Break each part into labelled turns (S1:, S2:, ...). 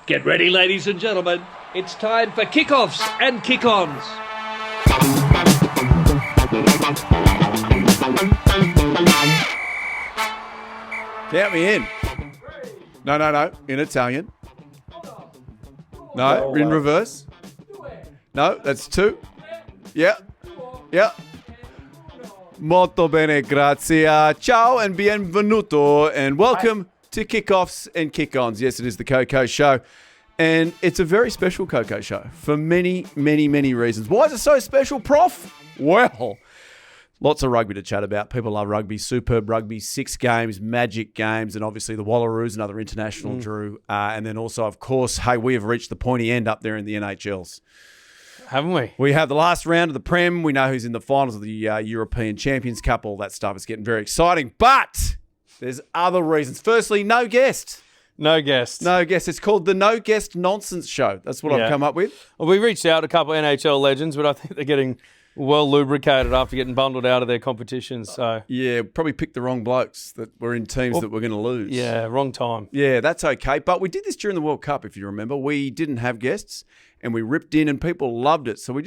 S1: Get ready, ladies and gentlemen. It's time for kickoffs and kick-ons.
S2: Count me in. No. In Italian. No, in reverse. No, that's two. Yeah. Molto bene, grazie. Ciao and bienvenuto. And welcome to Kickoffs and Kick-Ons. Yes, it is the KOKO Show. And it's a very special KOKO Show for many, many, many reasons. Why is it so special, Prof? Well, lots of rugby to chat about. People love rugby, superb rugby, 6 games, magic games, and obviously the Wallaroos, another international drew. And then also, of course, hey, we have reached the pointy end up there in the NHLs.
S3: Haven't we?
S2: We have the last round of the Prem. We know who's in the finals of the European Champions Cup. All that stuff is getting very exciting. But there's other reasons. Firstly, no guest.
S3: No guest.
S2: No guest. It's called the No Guest Nonsense Show. That's what I've come up with.
S3: Well, we reached out to a couple of NHL legends, but I think they're getting well lubricated after getting bundled out of their competitions. So
S2: yeah, probably picked the wrong blokes that were in teams that were going to lose.
S3: Yeah, wrong time.
S2: Yeah, that's okay. But we did this during the World Cup, if you remember. We didn't have guests and we ripped in and people loved it. So we're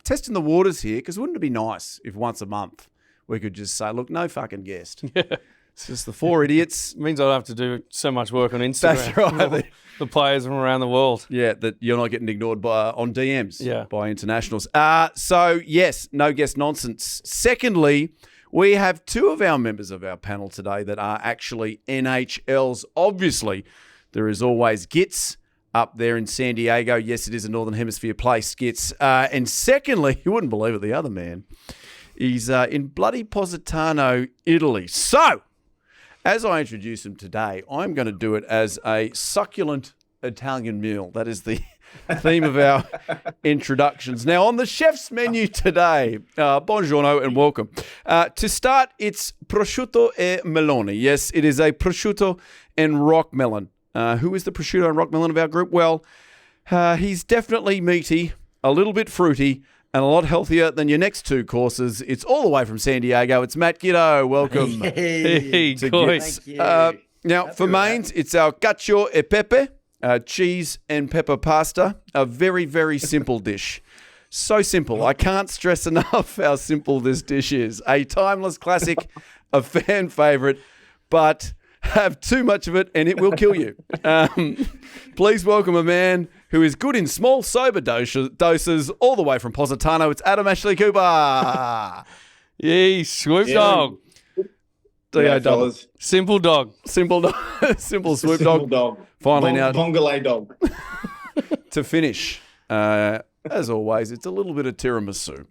S2: testing the waters here because wouldn't it be nice if once a month we could just say, look, no fucking guest.
S3: Yeah.
S2: It's just the 4 idiots.
S3: It means I don't have to do so much work on Instagram.
S2: That's right.
S3: The players from around the world.
S2: Yeah, that you're not getting ignored on DMs by internationals. So, yes, no guest nonsense. Secondly, we have 2 of our members of our panel today that are actually NHLs. Obviously, there is always Gits up there in San Diego. Yes, it is a Northern Hemisphere place, Gits. And secondly, you wouldn't believe it, the other man, he's in bloody Positano, Italy. So, as I introduce him today, I'm going to do it as a succulent Italian meal. That is the theme of our introductions. Now, on the chef's menu today, buongiorno and welcome. To start, it's prosciutto e melone. Yes, it is a prosciutto and rock melon. Who is the prosciutto and rock melon of our group? Well, he's definitely meaty, a little bit fruity, and a lot healthier than your next 2 courses. It's all the way from San Diego. It's Matt Gitto. Welcome.
S3: Hey,
S2: Gits.
S4: Thank you.
S2: Now, for mains, it's our cacio e pepe, cheese and pepper pasta. A very, very simple dish. So simple. I can't stress enough how simple this dish is. A timeless classic, a fan favourite, but have too much of it and it will kill you. Please welcome a man who is good in small, sober doses all the way from Positano. It's Adam Ashley Cooper.
S3: Yee, Swoop dog.
S2: D-O-double.
S3: Simple dog.
S2: Simple dog. Simple Swoop dog. Finally now.
S4: Bongole dog.
S2: To finish, as always, it's a little bit of tiramisu.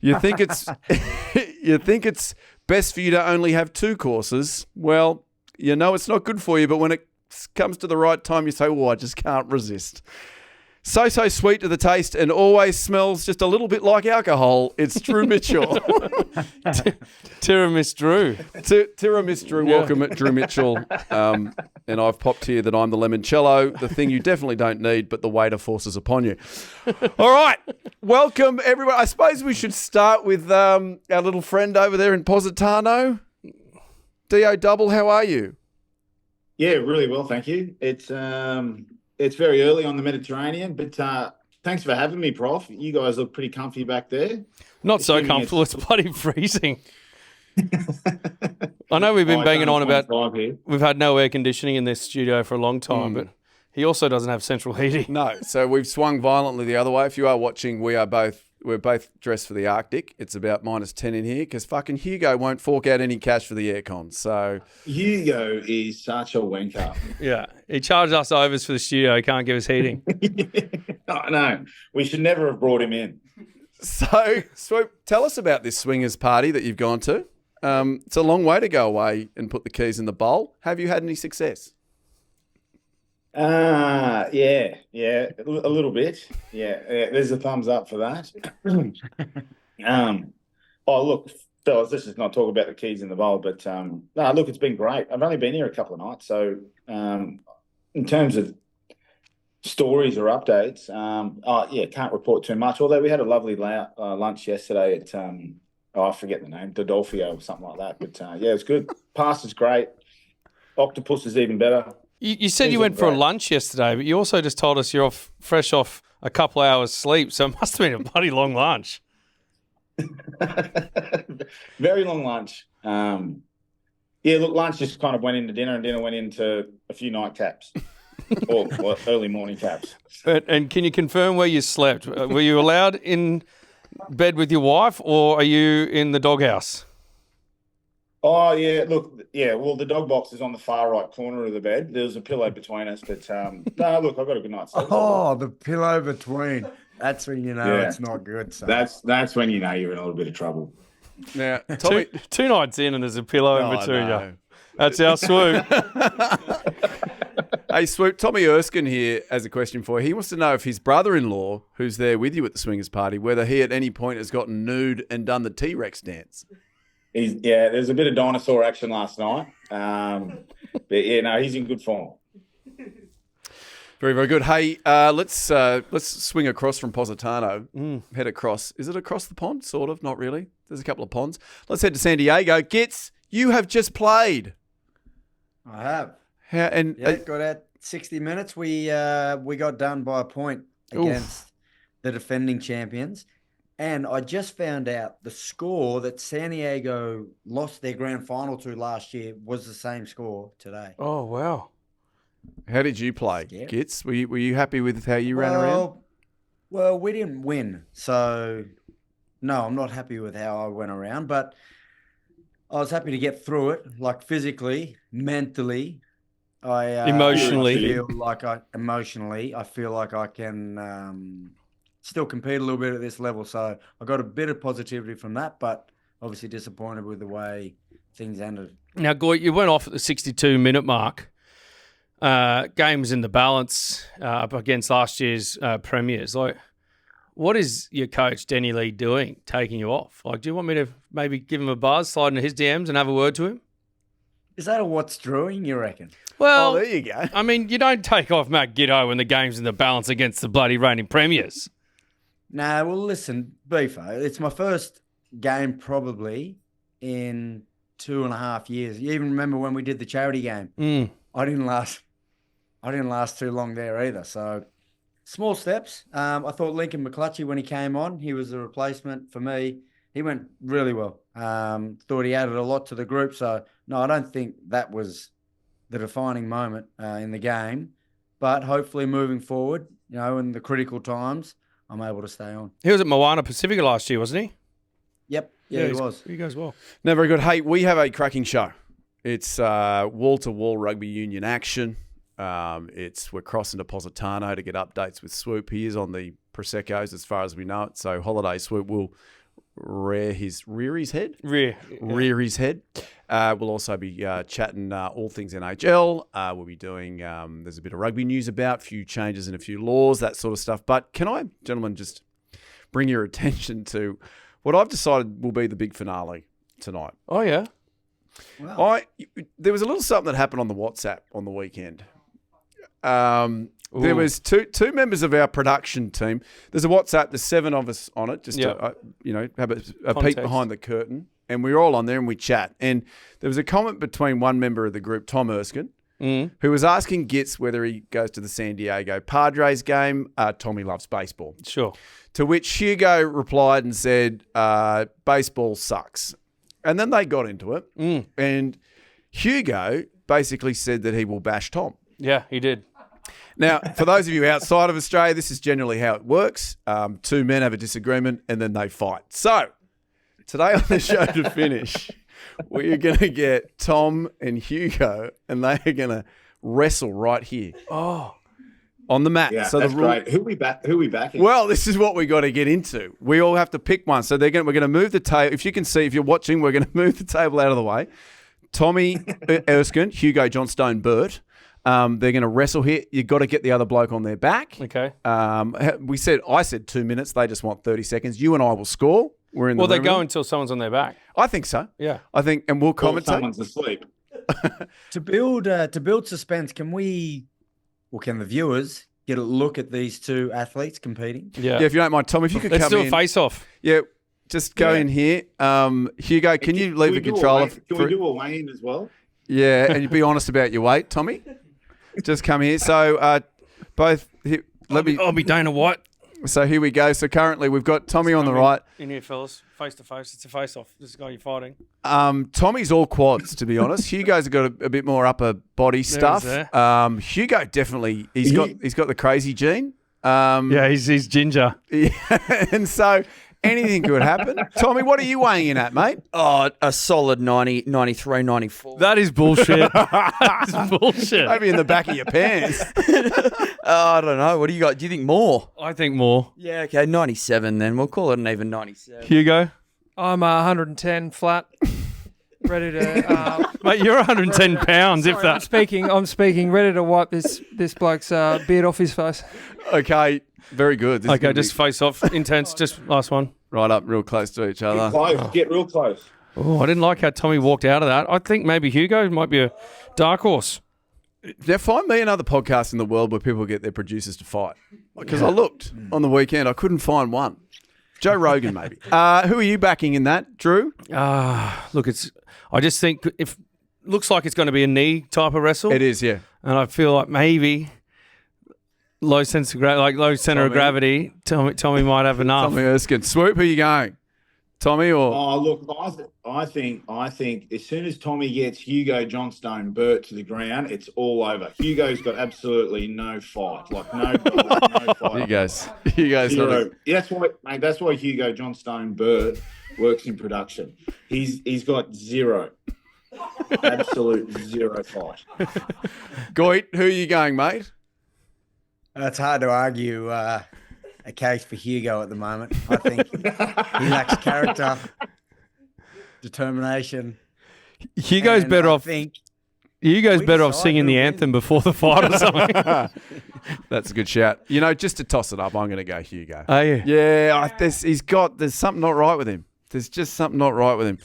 S2: You think it's best for you to only have 2 courses. Well, you know it's not good for you, but when it comes to the right time, you say, oh, I just can't resist. So sweet to the taste and always smells just a little bit like alcohol. It's Drew Mitchell.
S3: Tiramisu Drew.
S2: Tiramisu Drew. Welcome, Drew Mitchell. And I've popped here that I'm the limoncello, the thing you definitely don't need, but the waiter forces upon you. All right. Welcome, everyone. I suppose we should start with our little friend over there in Positano. D.O. Double, how are you?
S4: Yeah, really well, thank you. It's very early on the Mediterranean, but thanks for having me, Prof. You guys look pretty comfy back there.
S3: Not so comfortable. It's bloody freezing. I know we've been banging on about we've had no air conditioning in this studio for a long time, but he also doesn't have central heating.
S2: No, so we've swung violently the other way. If you are watching, we're both dressed for the Arctic. It's about -10 in here because fucking Hugo won't fork out any cash for the aircon. So
S4: Hugo is such a wanker.
S3: Yeah, he charged us overs for the studio. He can't give us heating.
S4: No, we should never have brought him in.
S2: So, Swoop, tell us about this swingers party that you've gone to. It's a long way to go away and put the keys in the bowl. Have you had any success?
S4: Yeah, a little bit. Yeah, there's a thumbs up for that. Oh, look, fellas, let's just not talk about the keys in the bowl, but no, look, it's been great. I've only been here a couple of nights, so in terms of stories or updates, can't report too much, although we had a lovely lunch yesterday at, I forget the name, Dodolfio or something like that, but yeah, it's good. Pasta's great. Octopus is even better.
S3: You said you went for a lunch yesterday, but you also just told us you're fresh off a couple hours sleep, so it must have been a bloody long lunch.
S4: Very long lunch. Look, lunch just kind of went into dinner, and dinner went into a few nightcaps or early morning caps.
S3: And can you confirm where you slept? Were you allowed in bed with your wife, or are you in the doghouse?
S4: Oh, yeah. Look, well, the dog box is on the far right corner of the bed. There's a pillow between us, but no, look, I got a good night's sleep.
S5: Oh, the pillow between. That's when you know it's not good. So.
S4: That's when you know you're in a little bit of trouble.
S2: Now, Tommy,
S3: two nights in and there's a pillow in between you. That's our Swoop.
S2: Hey, Swoop, Tommy Erskine here has a question for you. He wants to know if his brother-in-law, who's there with you at the swingers party, whether he at any point has gotten nude and done the T-Rex dance.
S4: There's a bit of dinosaur action last night. But he's in good form.
S2: Very, very good. Hey, let's swing across from Positano. Head across. Is it across the pond? Sort of. Not really. There's a couple of ponds. Let's head to San Diego. Gits, you have just played.
S5: I have.
S2: Got
S5: out 60 minutes. We got done by a point against the defending champions. And I just found out the score that San Diego lost their grand final to last year was the same score today.
S3: Oh, wow.
S2: How did you play, Gits? Were you happy with how you ran around?
S5: Well, we didn't win. So, no, I'm not happy with how I went around. But I was happy to get through it, like physically, mentally.
S3: Emotionally.
S5: I feel like I can still compete a little bit at this level. So I got a bit of positivity from that, but obviously disappointed with the way things ended.
S3: Now, Goy, you went off at the 62-minute mark. Game was in the balance up against last year's premiers. Like, what is your coach, Denny Lee, doing, taking you off? Like, do you want me to maybe give him a buzz, slide into his DMs and have a word to him?
S5: Is that a what's drawing, you reckon?
S3: Well,
S2: there you go.
S3: I mean, you don't take off Matt Giddo when the game's in the balance against the bloody reigning premiers.
S5: Nah, well, listen, Beefo, it's my first game probably in 2.5 years. You even remember when we did the charity game? I didn't last too long there either. So small steps. I thought Lincoln McClutchy, when he came on, he was a replacement for me. He went really well. Thought he added a lot to the group. So, no, I don't think that was the defining moment in the game. But hopefully moving forward, in the critical times, I'm able to stay on.
S3: He was at Moana Pacifica last year, wasn't he?
S5: Yep. Yeah, he was.
S3: He goes well.
S2: No, very good. Hey, we have a cracking show. It's wall-to-wall rugby union action. We're crossing to Positano to get updates with Swoop. He is on the Proseccos as far as we know it. So Holiday Swoop will rear his head. Rear his head. We'll also be chatting all things NHL. We'll be doing, there's a bit of rugby news about, a few changes in a few laws, that sort of stuff. But can I, gentlemen, just bring your attention to what I've decided will be the big finale tonight.
S3: Oh, yeah?
S5: Wow.
S2: There was a little something that happened on the WhatsApp on the weekend. There was two members of our production team. There's a WhatsApp. There's 7 of us on it, just to have a peek behind the curtain. And we're all on there and we chat. And there was a comment between one member of the group, Tom Erskine, who was asking Gits whether he goes to the San Diego Padres game. Tommy loves baseball.
S3: Sure.
S2: To which Hugo replied and said, baseball sucks. And then they got into it. And Hugo basically said that he will bash Tom.
S3: Yeah, he did.
S2: Now, for those of you outside of Australia, this is generally how it works. 2 men have a disagreement and then they fight. So, today on the show to finish, we're going to get Tom and Hugo and they are going to wrestle right here.
S3: Oh.
S2: On the mat.
S4: Yeah,
S2: so
S4: that's great. Who we backing?
S2: Well, this is what we got to get into. We all have to pick one. So we're going to move the table. If you can see, if you're watching, we're going to move the table out of the way. Tommy Erskine, Hugo Johnstone Burt. They're going to wrestle here. You've got to get the other bloke on their back.
S3: Okay.
S2: I said 2 minutes. They just want 30 seconds. You and I will score. We're in the
S3: Well, they
S2: room.
S3: go until someone's on their back.
S2: I think so.
S3: Yeah.
S2: I think, and we'll commentate.
S4: Someone's asleep.
S5: To build suspense, can the viewers get a look at these two athletes competing?
S2: Yeah, if you don't mind, Tom, if you could
S3: Let's
S2: come
S3: do
S2: in.
S3: a face-off.
S2: Yeah, just go in here. Hugo, can you leave the controller?
S4: Can we do a weigh-in as well?
S2: Yeah, and you be honest about your weight, Tommy. just come here. So both.
S3: I'll be Dana White.
S2: So here we go. So currently we've got Tommy on the right.
S3: In here, fellas. Face to face. It's a face off. This is the guy you're fighting.
S2: Tommy's all quads, to be honest. Hugo's got a bit more upper body stuff. Hugo definitely. He's got the crazy gene.
S3: He's ginger.
S2: Yeah, and so anything could happen. Tommy, what are you weighing in at, mate?
S6: Oh, a solid 90, 93, 94.
S3: That is bullshit. That's bullshit.
S2: Maybe in the back of your pants.
S6: I don't know. What do you got? Do you think more?
S3: I think more.
S6: Yeah, okay, 97 then. We'll call it an even 97.
S3: Hugo?
S7: I'm 110 flat. Ready to...
S3: Mate, you're 110 pounds, if that...
S7: I'm speaking, ready to wipe this bloke's beard off his face.
S2: Okay, very good. This
S3: just face off. Intense. Just last one.
S2: Right up real close to each other.
S4: Get real close.
S3: Oh, I didn't like how Tommy walked out of that. I think maybe Hugo might be a dark horse.
S2: Now, find me another podcast in the world where people get their producers to fight. Because I looked on the weekend, I couldn't find one. Joe Rogan, maybe. Who are you backing in that, Drew?
S3: Look, I just think looks like it's going to be a knee type of wrestle.
S2: It is, yeah.
S3: And I feel like maybe low center of gravity. Tommy might have enough.
S2: Tommy Erskine. Swoop, who are you going? Tommy or?
S4: Oh, look, I think as soon as Tommy gets Hugo Johnstone Burt to the ground, it's all over. Hugo's got absolutely no fight, like no fight.
S2: Hugo's
S4: zero. That's why Hugo Johnstone Burt works in production. He's got zero, absolute zero fight.
S2: Goit, who are you going, mate?
S5: It's hard to argue a case for Hugo at the moment. I think he lacks character, determination.
S3: Hugo's better off singing the anthem before the fight or something.
S2: That's a good shout. Just to toss it up, I'm going to go Hugo.
S3: Oh, yeah.
S2: Yeah, there's something not right with him. There's just something not right with him.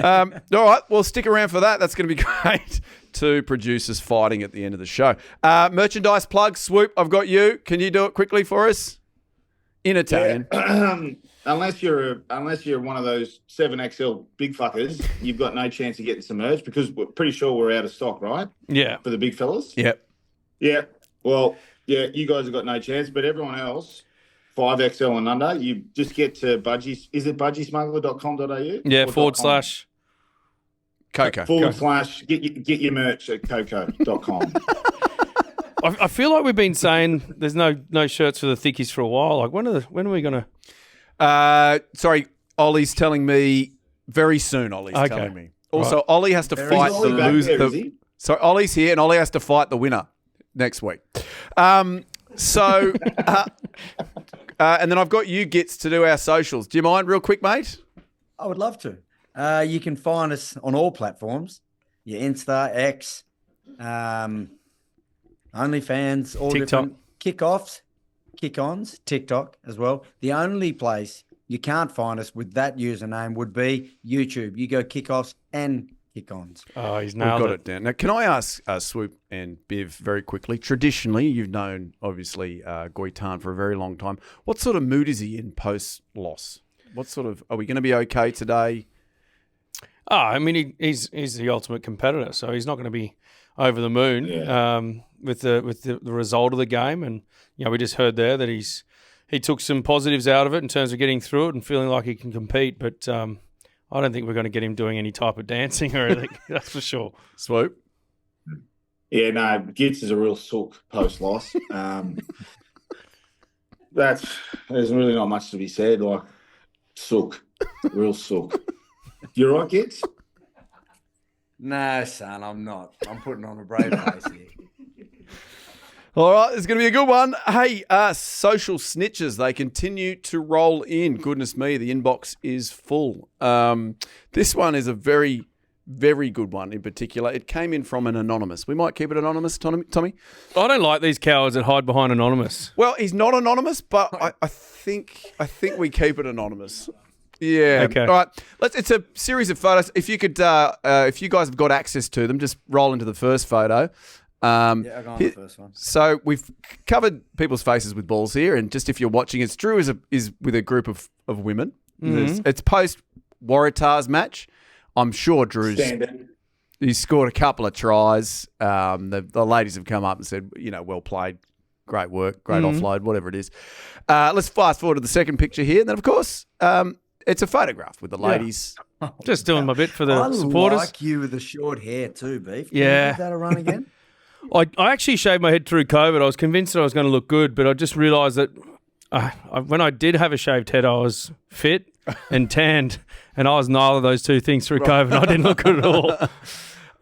S2: All right, well, stick around for that. That's going to be great. Two producers fighting at the end of the show. Merchandise plug, Swoop, I've got you. Can you do it quickly for us? In Italian.
S4: Yeah. Unless you're one of those 7XL big fuckers, you've got no chance of getting some merch because we're pretty sure we're out of stock, right?
S3: Yeah.
S4: For the big fellas?
S2: Yep.
S4: Yeah. Well, yeah, you guys have got no chance, but everyone else, 5XL and under, you just get to Budgie. Is it budgiesmuggler.com.au?
S3: Yeah, /.
S2: KOKO.
S4: Get your merch at KOKO.com.
S3: I feel like we've been saying there's no shirts for the thickies for a while. Like when are we going
S2: to? Sorry, Ollie's telling me very soon. Telling me. Also, right. Ollie has to fight the loser. So Ollie's here, and Ollie has to fight the winner next week. And then I've got you, Gits, to do our socials. Do you mind, real quick, mate?
S5: I would love to. You can find us on all platforms. Your Insta, X, OnlyFans, all
S3: TikTok.
S5: Different kickoffs, kick-ons, TikTok as well. The only place you can't find us with that username would be YouTube. You go kickoffs and kick-ons.
S3: Oh, he's nailed
S2: it down. Now, can I ask Swoop and Biv very quickly? Traditionally, you've known, obviously, Goitan for a very long time. What sort of mood is he in post-loss? Are we going to be okay today?
S3: Oh, I mean, he's the ultimate competitor, so he's not going to be over the moon with the result of the game. And we just heard there that he took some positives out of it in terms of getting through it and feeling like he can compete. But I don't think we're going to get him doing any type of dancing or anything. That's for sure.
S2: Swoop.
S4: Yeah, no, Gits is a real sook post-loss. There's really not much to be said. Like, sook, real sook. You right, Gits?
S5: No, son, I'm not. I'm putting on a brave face here.
S2: All right, it's going to be a good one. Hey, social snitches, they continue to roll in. Goodness me, the inbox is full. This one is a very, very good one in particular. It came in from an anonymous. We might keep it anonymous, Tommy?
S3: I don't like these cowards that hide behind anonymous.
S2: Well, he's not anonymous, but I think we keep it anonymous. Yeah.
S3: Okay.
S2: All right. It's a series of photos. If you could, if you guys have got access to them, just roll into the first photo.
S5: I'll go on the first one.
S2: So we've covered people's faces with balls here, and just if you're watching, it's Drew is with a group of women.
S3: Mm-hmm.
S2: It's post Waratahs match. I'm sure Drew's He's scored a couple of tries. The ladies have come up and said, well played, great work, great offload, whatever it is. Let's fast forward to the second picture here. And then, of course, it's a photograph with the ladies.
S3: Just doing my bit for the supporters.
S5: I like you with the short hair too, Beef. Can
S3: Yeah.
S5: you give that a run again?
S3: I actually shaved my head through COVID. I was convinced that I was going to look good, but I just realised that when I did have a shaved head, I was fit and tanned, and I was neither of those two things through COVID. I didn't look good at all.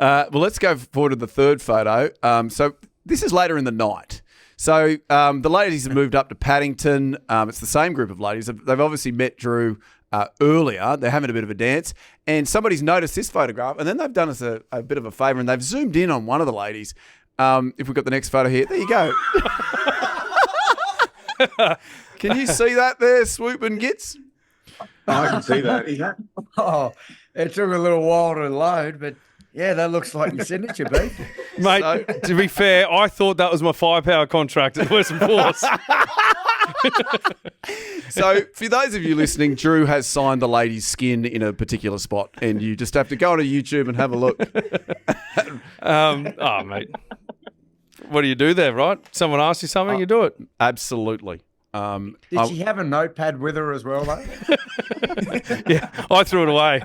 S2: Well, let's go forward to the third photo. So this is later in the night. So the ladies have moved up to Paddington. It's the same group of ladies. They've obviously met Drew earlier. They're having a bit of a dance. And somebody's noticed this photograph, and then they've done us a bit of a favour, and they've zoomed in on one of the ladies. If we've got the next photo here. There you go. Can you see that there, Swoop and Gits?
S4: I can see that.
S5: Oh, it took a little while to load, but yeah, that looks like your signature, Beef.
S3: Mate, to be fair, I thought that was my firepower contract at Western Force.
S2: So, for those of you listening, Drew has signed the lady's skin in a particular spot, and you just have to go onto YouTube and have a look.
S3: Mate. What do you do there, right? Someone asks you something, you do it.
S2: Absolutely.
S5: Did she have a notepad with her as well, though?
S3: Yeah, I threw it away.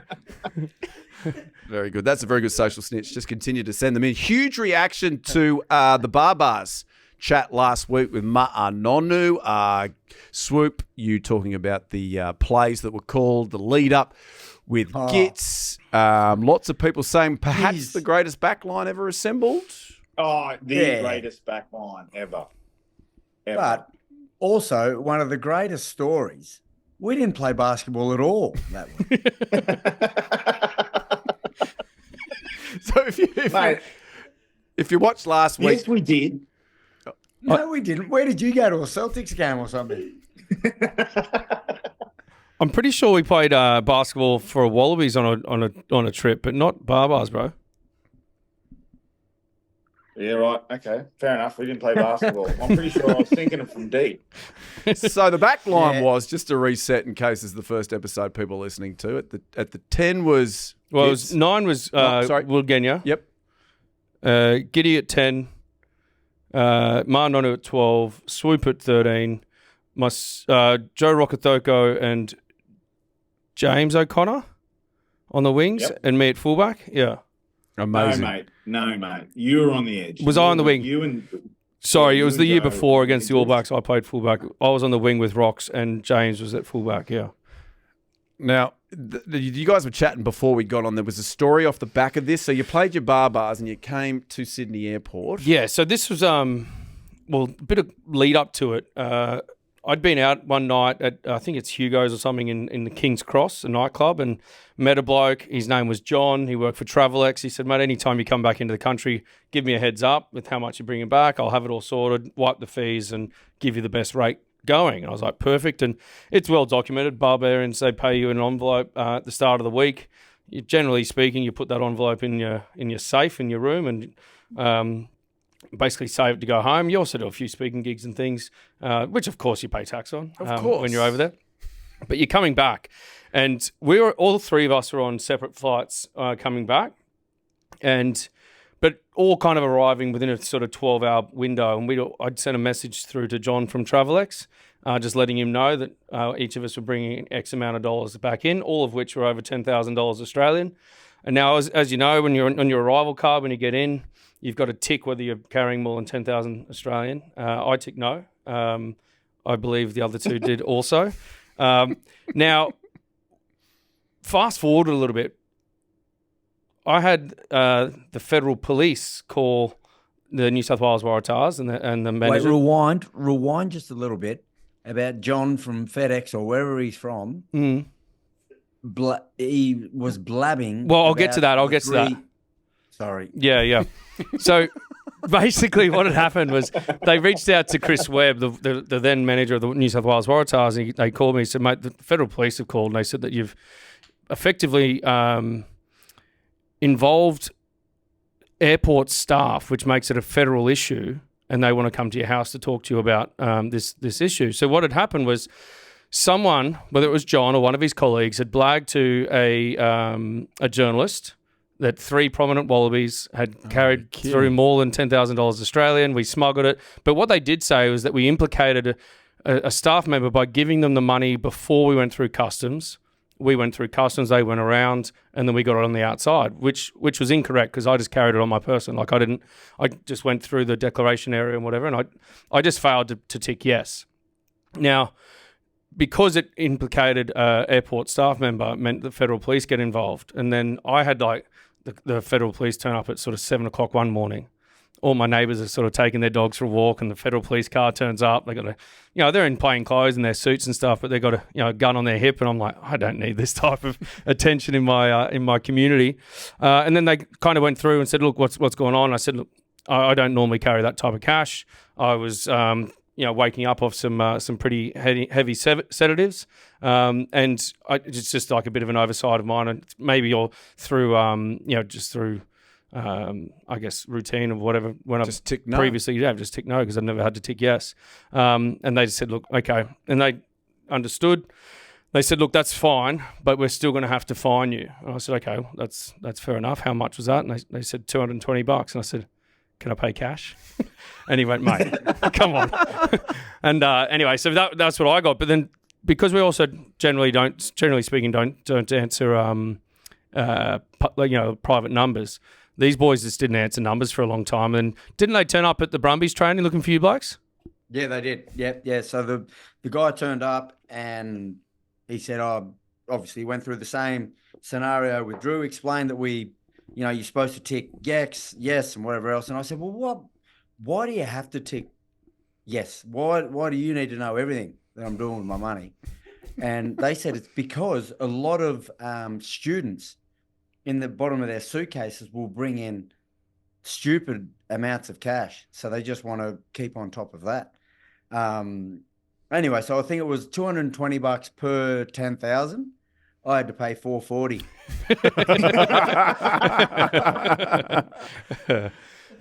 S2: Very good. That's a very good social snitch. Just continue to send them in. Huge reaction to the Barbars chat last week with Ma'anonu. Swoop, you talking about the plays that were called, the lead up with Gits. Lots of people saying perhaps the greatest backline ever assembled.
S4: Oh, the greatest backline ever.
S5: But also one of the greatest stories. We didn't play basketball at all that week.
S2: So if you watched last week,
S4: yes, we did.
S5: No, we didn't. Where did you go to a Celtics game or something?
S3: I'm pretty sure we played basketball for Wallabies on a trip, but not Barbars, bro.
S4: Yeah, right. Okay, fair enough. We didn't play basketball. I'm pretty sure I was thinking it from deep.
S2: So the back line was, just to reset in case this is the first episode people are listening to, at the 10 was...
S3: Well, it was 9 was Wilgenia.
S2: Yep.
S3: Giddy at 10. Ma'anonu at 12. Swoop at 13. Joe Rokothoko and James O'Connor on the wings, and me at fullback. Yeah.
S2: Amazing.
S4: No, mate. You were on the edge.
S3: Was I on the wing? Sorry, it was the year
S4: Joe
S3: before against the All Blacks. I played fullback. I was on the wing with Rocks, and James was at fullback. Yeah.
S2: Now, you guys were chatting before we got on. There was a story off the back of this. So you played your Barbars and you came to Sydney Airport.
S3: Yeah. So this was a bit of lead up to it. I'd been out one night at, I think it's HUGO's or something in the King's Cross, a nightclub, and met a bloke. His name was John. He worked for Travelex. He said, mate, anytime you come back into the country, give me a heads up with how much you're bringing back. I'll have it all sorted, wipe the fees, and give you the best rate going. And I was like, perfect. And it's well documented. Barbarians, they pay you an envelope at the start of the week. Generally speaking, you put that envelope in your safe in your room, and basically save it to go home. You also do a few speaking gigs and things, which of course you pay tax on when you're over there. But you're coming back. And all three of us were on separate flights coming back, but all kind of arriving within a sort of 12-hour window. And I'd sent a message through to John from Travelex, just letting him know that each of us were bringing X amount of dollars back in, all of which were over $10,000 Australian. And now, as you know, when you're on your arrival card, when you get in, you've got to tick whether you're carrying more than 10,000 Australian. I tick no. I believe the other two did also. Now, fast forward a little bit. I had the federal police call the New South Wales Waratahs and the manager.
S5: Wait, rewind just a little bit about John from FedEx or wherever he's from.
S3: Mm.
S5: He was blabbing.
S3: Well, I'll get to that.
S5: Sorry.
S3: Yeah. So basically what had happened was they reached out to Chris Webb, the then manager of the New South Wales Waratahs, and they called me and said, mate, the federal police have called, and they said that you've effectively involved airport staff, which makes it a federal issue, and they want to come to your house to talk to you about this issue. So what had happened was someone, whether it was John or one of his colleagues, had blagged to a journalist that 3 prominent wallabies had carried through more than $10,000 Australian. We smuggled it. But what they did say was that we implicated a staff member by giving them the money before we went through customs. We went through customs, they went around, and then we got it on the outside, which was incorrect because I just carried it on my person. Like I just went through the declaration area and whatever, and I just failed to tick yes. Now, because it implicated an airport staff member, it meant the federal police get involved. And then I had the federal police turn up at sort of 7 o'clock one morning. All my neighbours are sort of taking their dogs for a walk, and the federal police car turns up. They got they're in plain clothes and their suits and stuff, but they got a gun on their hip, and I'm like, I don't need this type of attention in my community. And then they kind of went through and said, look, what's going on? I said, look, I don't normally carry that type of cash. I was waking up off some pretty heavy sedatives, and it's just like a bit of an oversight of mine, and maybe you're through just through. I guess routine or whatever. When
S2: just tick no.
S3: Previously, just tick no because I've never had to tick yes. And they just said, look, okay, and they understood. They said, look, that's fine, but we're still going to have to fine you. And I said, okay, well, that's fair enough. How much was that? And they said $220. And I said, can I pay cash? And he went, mate, come on. And anyway, so that's what I got. But then because we also generally speaking, don't answer private numbers. These boys just didn't answer numbers for a long time. And didn't they turn up at the Brumbies training looking for you blokes?
S5: Yeah, they did. Yeah. So the guy turned up and he said, obviously went through the same scenario with Drew, explained that you're supposed to tick yes, and whatever else. And I said, well, why do you have to tick yes? Why do you need to know everything that I'm doing with my money? And they said it's because a lot of students in the bottom of their suitcases will bring in stupid amounts of cash. So they just want to keep on top of that. Anyway, so I think it was $220 per 10,000. I had to pay $440.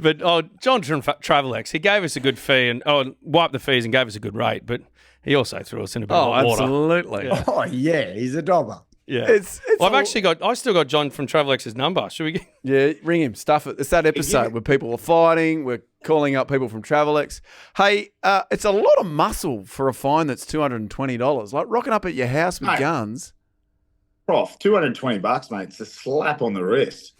S3: But John from Travelex, he gave us a good fee and wiped the fees and gave us a good rate, but he also threw us in a bit of water.
S2: Absolutely.
S3: Yeah.
S5: Oh, yeah, he's a dobber.
S3: Yeah, I still got John from Travelex's number. Should we get?
S2: Yeah, ring him. Stuff it. It's that episode where people are fighting. We're calling up people from Travelex. Hey, it's a lot of muscle for a fine that's $220. Like rocking up at your house with guns.
S4: Prof, $220, mate. It's a slap on the wrist.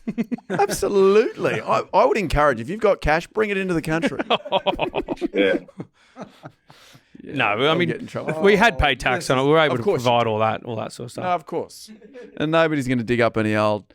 S2: Absolutely. I would encourage, if you've got cash, bring it into the country.
S4: Yeah.
S2: Yeah,
S3: no, I mean, we had paid tax on it. We were able to provide all that sort of stuff.
S2: No, of course. And nobody's going to dig up any old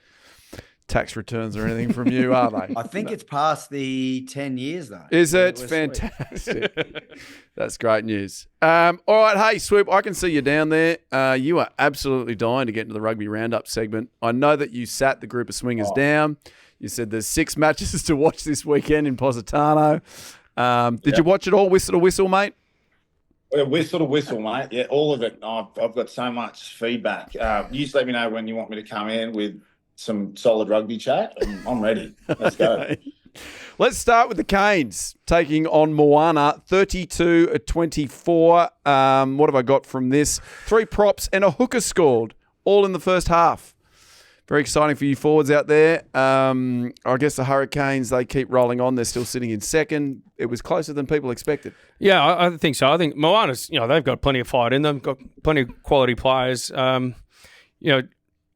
S2: tax returns or anything from you, are they?
S5: I think it's past the 10 years, though.
S2: Is it? It's fantastic. That's great news. All right. Hey, Swoop, I can see you down there. You are absolutely dying to get into the Rugby Roundup segment. I know that you sat the group of swingers down. You said there's 6 matches to watch this weekend in Positano. Did you watch it all, whistle to whistle, mate?
S4: Whistle to whistle, mate. Yeah, all of it. I've got so much feedback. You just let me know when you want me to come in with some solid rugby chat. I'm ready. Let's go.
S2: Let's start with the Canes taking on Moana, 32-24. What have I got from this? 3 props and a hooker scored, all in the first half. Very exciting for you forwards out there. I guess the Hurricanes, they keep rolling on. They're still sitting in second. It was closer than people expected.
S3: Yeah, I think so. I think Moana's, they've got plenty of fight in them, got plenty of quality players.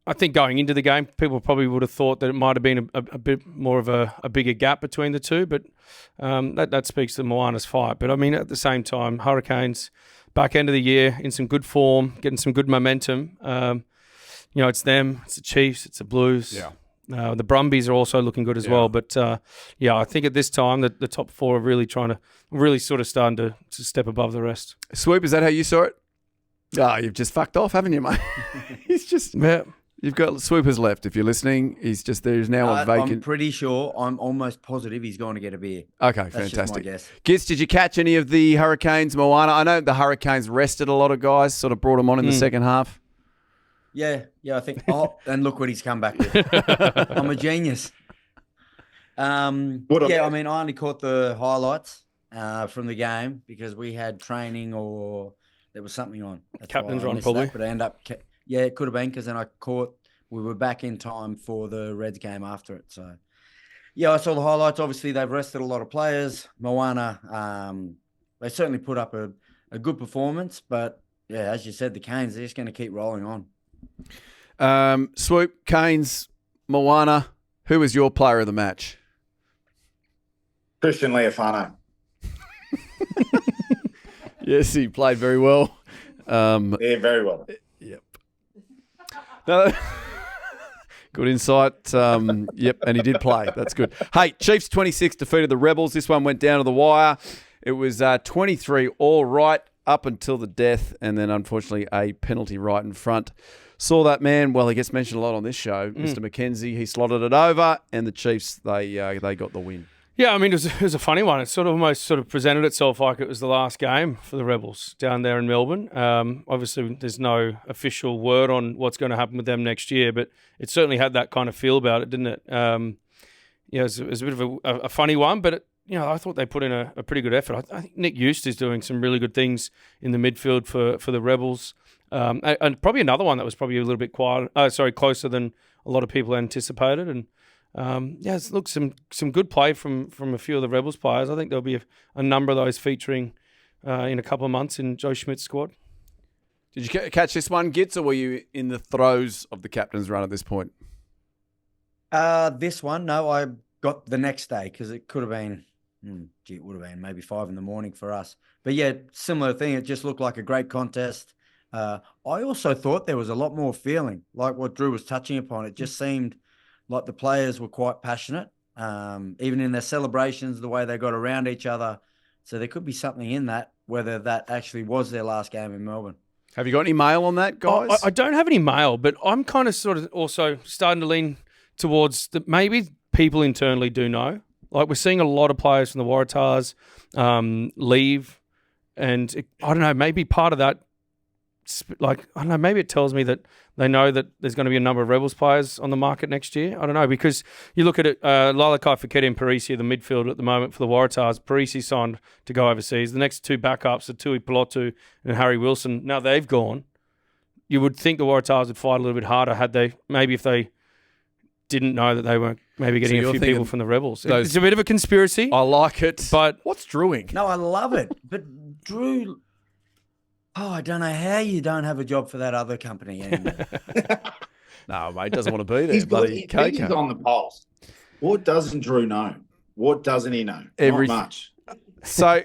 S3: I think going into the game, people probably would have thought that it might have been a bit more of a bigger gap between the two, but that speaks to Moana's fight. But, I mean, at the same time, Hurricanes, back end of the year, in some good form, getting some good momentum. It's them, it's the Chiefs, it's the Blues.
S2: Yeah.
S3: The Brumbies are also looking good as well. But, I think at this time, the top 4 are really sort of starting to step above the rest.
S2: Swoop, is that how you saw it? You've just fucked off, haven't you, mate? He's just...
S3: Yeah.
S2: You've got Swoopers left if you're listening. There's now a vacant...
S5: I'm pretty sure, I'm almost positive he's going to get a beer.
S2: Okay,
S5: That's
S2: fantastic.
S5: just my guess.
S2: Gits, did you catch any of the Hurricanes, Moana? I know the Hurricanes rested a lot of guys, sort of brought them on in the second half.
S5: Yeah, I think... and look what he's come back with. I'm a genius. I only caught the highlights from the game because we had training or there was something on. That's
S3: Captain's
S5: why I
S3: run,
S5: missed
S3: probably.
S5: that, but I end up... Yeah, it could have been because then I caught we were back in time for the Reds game after it. So, yeah, I saw the highlights. Obviously, they've rested a lot of players. Moana, they certainly put up a good performance. But, yeah, as you said, the Canes, they're just going to keep rolling on.
S2: Swoop, Canes, Moana, who was your player of the match?
S4: Christian Leofano.
S2: Yes, he played very well.
S4: Yeah, very well.
S2: Yep. No, good insight. Yep, and he did play. That's good. Hey, Chiefs 26 defeated the Rebels. This one went down to the wire. It was 23 all right up until the death, and then unfortunately a penalty right in front. Saw that man. Well, he gets mentioned a lot on this show, Mr. McKenzie. He slotted it over, and the Chiefs they got the win.
S3: Yeah, I mean, it was a funny one. It sort of almost presented itself like it was the last game for the Rebels down there in Melbourne. Obviously, there's no official word on what's going to happen with them next year, but it certainly had that kind of feel about it, didn't it? It was a bit of a funny one, but I thought they put in a pretty good effort. I think Nick Eustace is doing some really good things in the midfield for the Rebels, and probably another one that was probably a little bit closer than a lot of people anticipated, and. Look, some good play from a few of the Rebels players. I think there'll be a number of those featuring in a couple of months in Joe Schmidt's squad.
S2: Did you catch this one, Gits, or were you in the throes of the captain's run at this point?
S5: This one, no, I got the next day because it could have been, it would have been maybe 5 a.m. for us. But yeah, similar thing. It just looked like a great contest. I also thought there was a lot more feeling, like what Drew was touching upon. It just seemed like the players were quite passionate, even in their celebrations, the way they got around each other. So there could be something in that, whether that actually was their last game in Melbourne.
S2: Have you got any mail on that, guys?
S3: I don't have any mail, but I'm kind of sort of also starting to lean towards that maybe people internally do know. Like we're seeing a lot of players from the Waratahs leave, and I don't know, maybe part of that, maybe it tells me that they know that there's going to be a number of Rebels players on the market next year. I don't know, because you look at it, Lalakai Fekete and Parisi, the midfield at the moment for the Waratahs. Parisi signed to go overseas. The next two backups are Tui Pelotu and Harry Wilson. Now they've gone. You would think the Waratahs would fight a little bit harder if they didn't know that they weren't maybe getting a few people from the Rebels. It's a bit of a conspiracy.
S2: I like it.
S3: But
S2: what's Drewing?
S5: No, I love it. But Drew... Oh, I don't know how you don't have a job for that other company anymore.
S2: No, mate, doesn't want to be there.
S4: He's
S2: KOKO.
S4: on the pulse. What doesn't Drew know? What doesn't he know? Not much.
S2: So,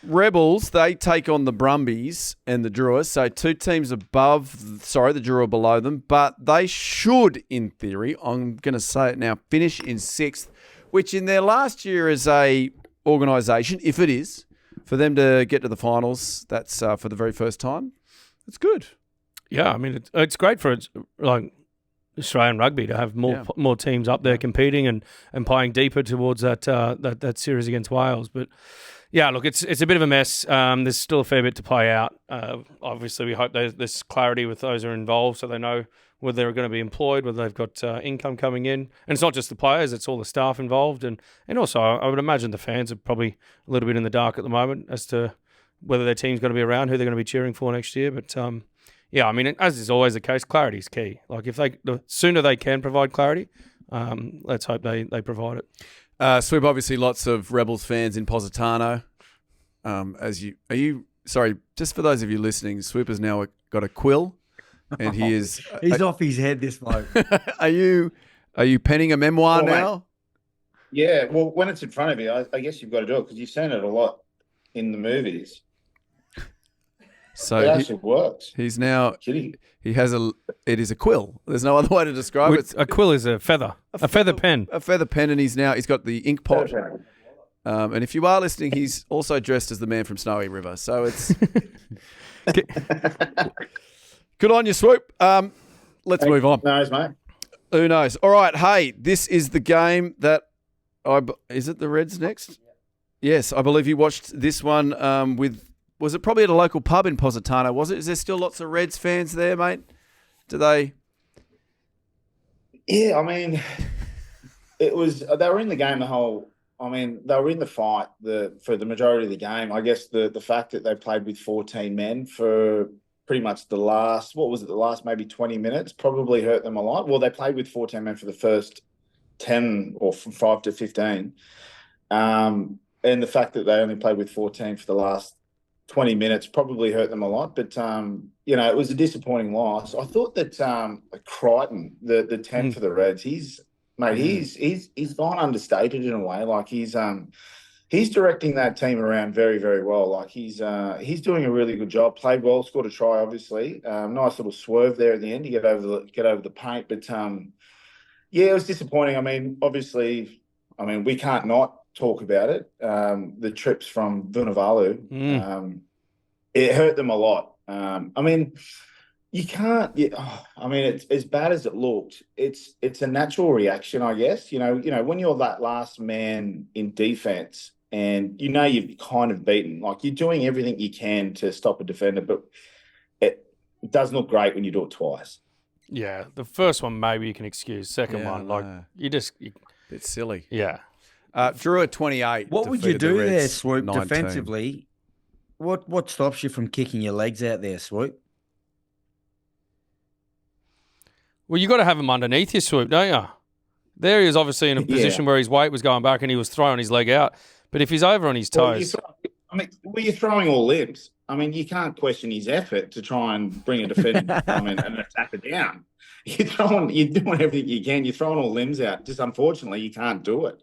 S2: Rebels, they take on the Brumbies and the Drewers. So, two teams the Drua below them. But they should, in theory, I'm going to say it now, finish in 6th, which in their last year as a organisation, if it is, for them to get to the finals, that's for the very first time. That's good.
S3: Yeah, I mean, it's great for Australian rugby to have more teams up there competing and playing deeper towards that series against Wales. But yeah, look, it's a bit of a mess. There's still a fair bit to play out. Obviously, we hope there's clarity with those who are involved, so they know whether they're going to be employed, whether they've got income coming in. And it's not just the players, it's all the staff involved. And also, I would imagine the fans are probably a little bit in the dark at the moment as to whether their team's going to be around, who they're going to be cheering for next year. But yeah, I mean, as is always the case, clarity is key. Like the sooner they can provide clarity, let's hope they provide it.
S2: Swoop, obviously lots of Rebels fans in Positano. Sorry, just for those of you listening, Swoop has now got a quill. And he is...
S5: He's off his head, this bloke.
S2: Are you penning a memoir now?
S4: Mate, yeah, well, when it's in front of you, I guess you've got to do it because you've seen it a lot in the movies.
S2: So
S4: it actually works.
S2: He's now... It is a quill. There's no other way to describe it.
S3: A quill is a feather. A feather pen.
S2: A feather pen, and he's got the ink pot. And if you are listening, he's also dressed as the man from Snowy River. So it's... Good on you, Swoop. Let's move on.
S4: Who knows, mate?
S2: Who knows? All right. Hey, this is the game that is it the Reds next? Yes, I believe you watched this one was it probably at a local pub in Positano, was it? Is there still lots of Reds fans there, mate? Do they?
S4: Yeah, I mean, they were in the game they were in the fight for the majority of the game. I guess the fact that they played with 14 men for pretty much the last maybe 20 minutes probably hurt them a lot. Well, they played with 14 men for the first 10 or from 5 to 15. And the fact that they only played with 14 for the last 20 minutes probably hurt them a lot. But, it was a disappointing loss. I thought that Crichton, the 10 for the Reds, he's gone understated in a way. Like he's directing that team around very, very well. Like he's doing a really good job. Played well, scored a try, obviously. Nice little swerve there at the end to get over the paint. But it was disappointing. I mean, obviously, we can't not talk about it. The trips from Vunivalu, it hurt them a lot. You can't. It's as bad as it looked. It's a natural reaction, I guess. When you're that last man in defense, and you've kind of beaten, like you're doing everything you can to stop a defender, but it doesn't look great when you do it twice.
S3: Yeah, the first one maybe you can excuse. Second one, like
S2: bit silly.
S3: Yeah.
S2: Drew at 28.
S5: What would you do there, Swoop, defensively? What stops you from kicking your legs out there, Swoop?
S3: Well, you got to have him underneath your, Swoop, don't you? There he is, obviously in a position where his weight was going back and he was throwing his leg out. But if he's over on his toes,
S4: you're throwing all limbs. You can't question his effort to try and bring a defender and attack it down. You're doing everything you can. You're throwing all limbs out. Just unfortunately, you can't do it.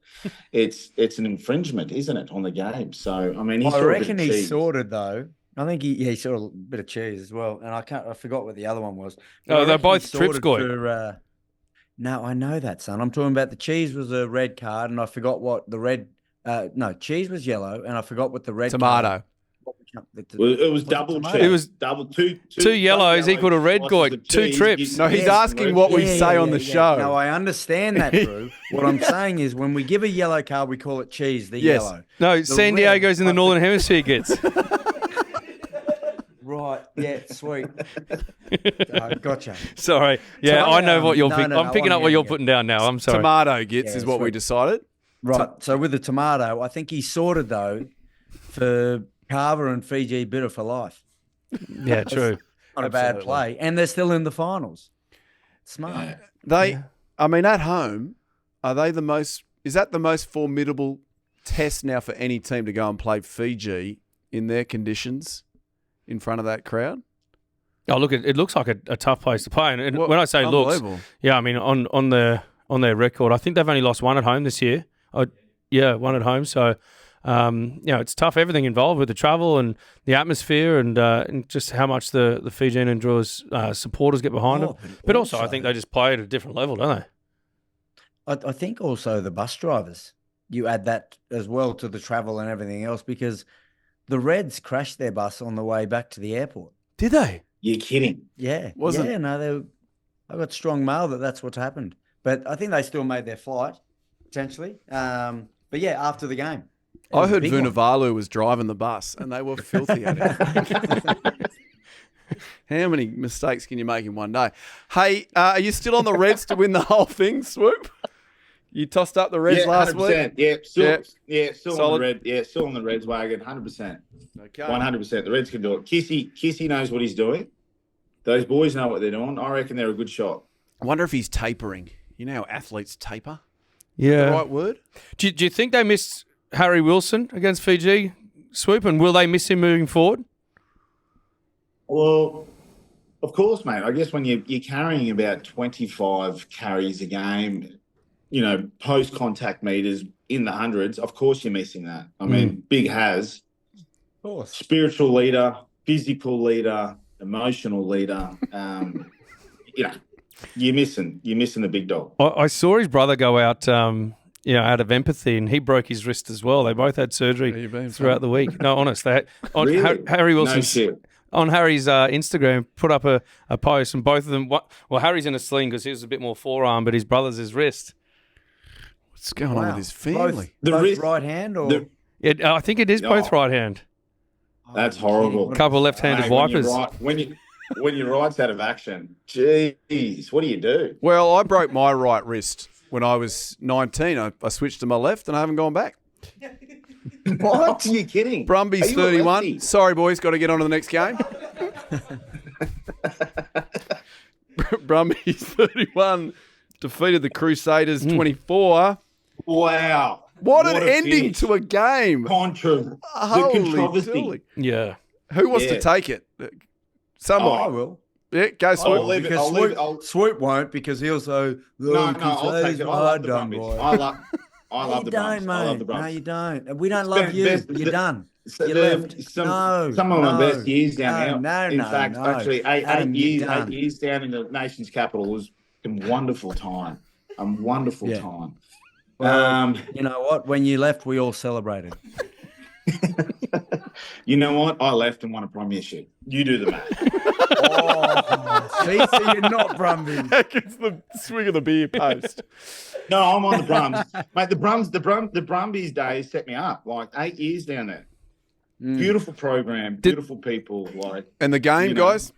S4: It's an infringement, isn't it, on the game? So I
S5: reckon he's sorted though. I think he saw a bit of cheese as well, and I forgot what the other one was.
S3: Oh, they're both trips going.
S5: No, I know that, son. I'm talking about the cheese was a red card, and I forgot what the red. Cheese was yellow, and I forgot what the red
S2: tomato.
S4: It was double cheese.
S3: It was
S4: double two
S3: yellows equal to red goit. 2 trips.
S2: No, he's asking what we say on the show.
S5: No, I understand that, Drew. What I'm saying is when we give a yellow card, we call it cheese, yellow.
S3: No, San Diego's in the Northern Hemisphere, Gits.
S5: Right, yeah, sweet. Gotcha.
S3: Sorry. Yeah, I know what you're picking. I'm picking up what you're putting down now. I'm sorry.
S2: Tomato, Gits, is what we decided.
S5: Right, so with the tomato, I think he's sorted, though, for Carver and Fiji bitter for life.
S3: Yeah, true.
S5: Not a bad play. And they're still in the finals. Smart.
S2: At home, is that the most formidable test now for any team to go and play Fiji in their conditions in front of that crowd?
S3: Oh, look, it looks like a tough place to play. And when I say looks, on their record, I think they've only lost one at home this year. One at home. So, it's tough. Everything involved with the travel and the atmosphere and just how much the Fijian and Drew's supporters get behind them. But also, I think they just play at a different level, don't they?
S5: I think also the bus drivers, you add that as well to the travel and everything else, because the Reds crashed their bus on the way back to the airport.
S3: Did they?
S4: You're kidding.
S5: Yeah. I got strong mail that's what's happened. But I think they still made their flight, potentially. But yeah, after the game.
S2: I heard Vunivalu was driving the bus and they were filthy at it. How many mistakes can you make in one day? Hey, are you still on the Reds to win the whole thing, Swoop? You tossed up the Reds last
S4: 100%.
S2: week?
S4: Still on the Red. Yeah, still on the Reds wagon, 100%.
S2: Okay.
S4: 100%. The Reds can do it. Kissy knows what he's doing. Those boys know what they're doing. I reckon they're a good shot.
S2: I wonder if he's tapering. You know how athletes taper?
S3: Yeah.
S2: The right word?
S3: Do you think they missed Harry Wilson against Fiji, Swoop, and will they miss him moving forward?
S4: Well, of course, mate. I guess when you're carrying about 25 carries a game, post-contact meters in the hundreds, of course you're missing that. Big has.
S5: Of course.
S4: Spiritual leader, physical leader, emotional leader. You're missing the big dog.
S3: I saw his brother go out, out of empathy, and he broke his wrist as well. They both had surgery throughout the week. No, honest.
S4: Really?
S3: Harry Wilson's
S4: No shit.
S3: On Harry's Instagram, put up a post, and both of them. Harry's in a sling because he was a bit more forearm, but his brother's his wrist.
S2: What's going on with his family?
S5: Both wrist, right hand, or
S3: I think it is both right hand.
S4: That's horrible.
S3: A couple of left-handed wipers.
S4: When your right's out of action, geez, what do you do?
S2: Well, I broke my right wrist when I was 19. I switched to my left, and I haven't gone back.
S4: What? Are you kidding?
S2: Brumby's 31. Sorry, boys, got to get on to the next game. Brumbies 31 defeated the Crusaders 24.
S4: Wow.
S2: What an
S4: a
S2: ending
S4: finish.
S2: to a game.
S4: The
S2: Holy
S4: controversy.
S2: dooly.
S3: Yeah.
S2: Who wants to take it? Someone.
S5: I will.
S2: Yeah, go Swoop.
S4: I'll leave it.
S5: Because
S4: I'll leave it.
S5: Swoop won't because he'll say,
S4: No, I'll take it. I love the Brumbies. I love the Brumbies. I love the Brumbies.
S5: No, you don't. We don't love you. You're done. You left.
S4: Some of my best years down there. In fact, actually,
S5: Adam,
S4: eight years down in the nation's capital was a wonderful time. Time.
S5: Well, you know what? When you left, we all celebrated.
S4: You know what? I left and won a premiership. You do the math.
S5: See, so you're not Brumbies.
S2: It's the swing of the beer post.
S4: No, I'm on the Brums. Mate, the Brumbies days set me up. Like 8 years down there. Beautiful program, beautiful people. Like,
S2: and the game, guys?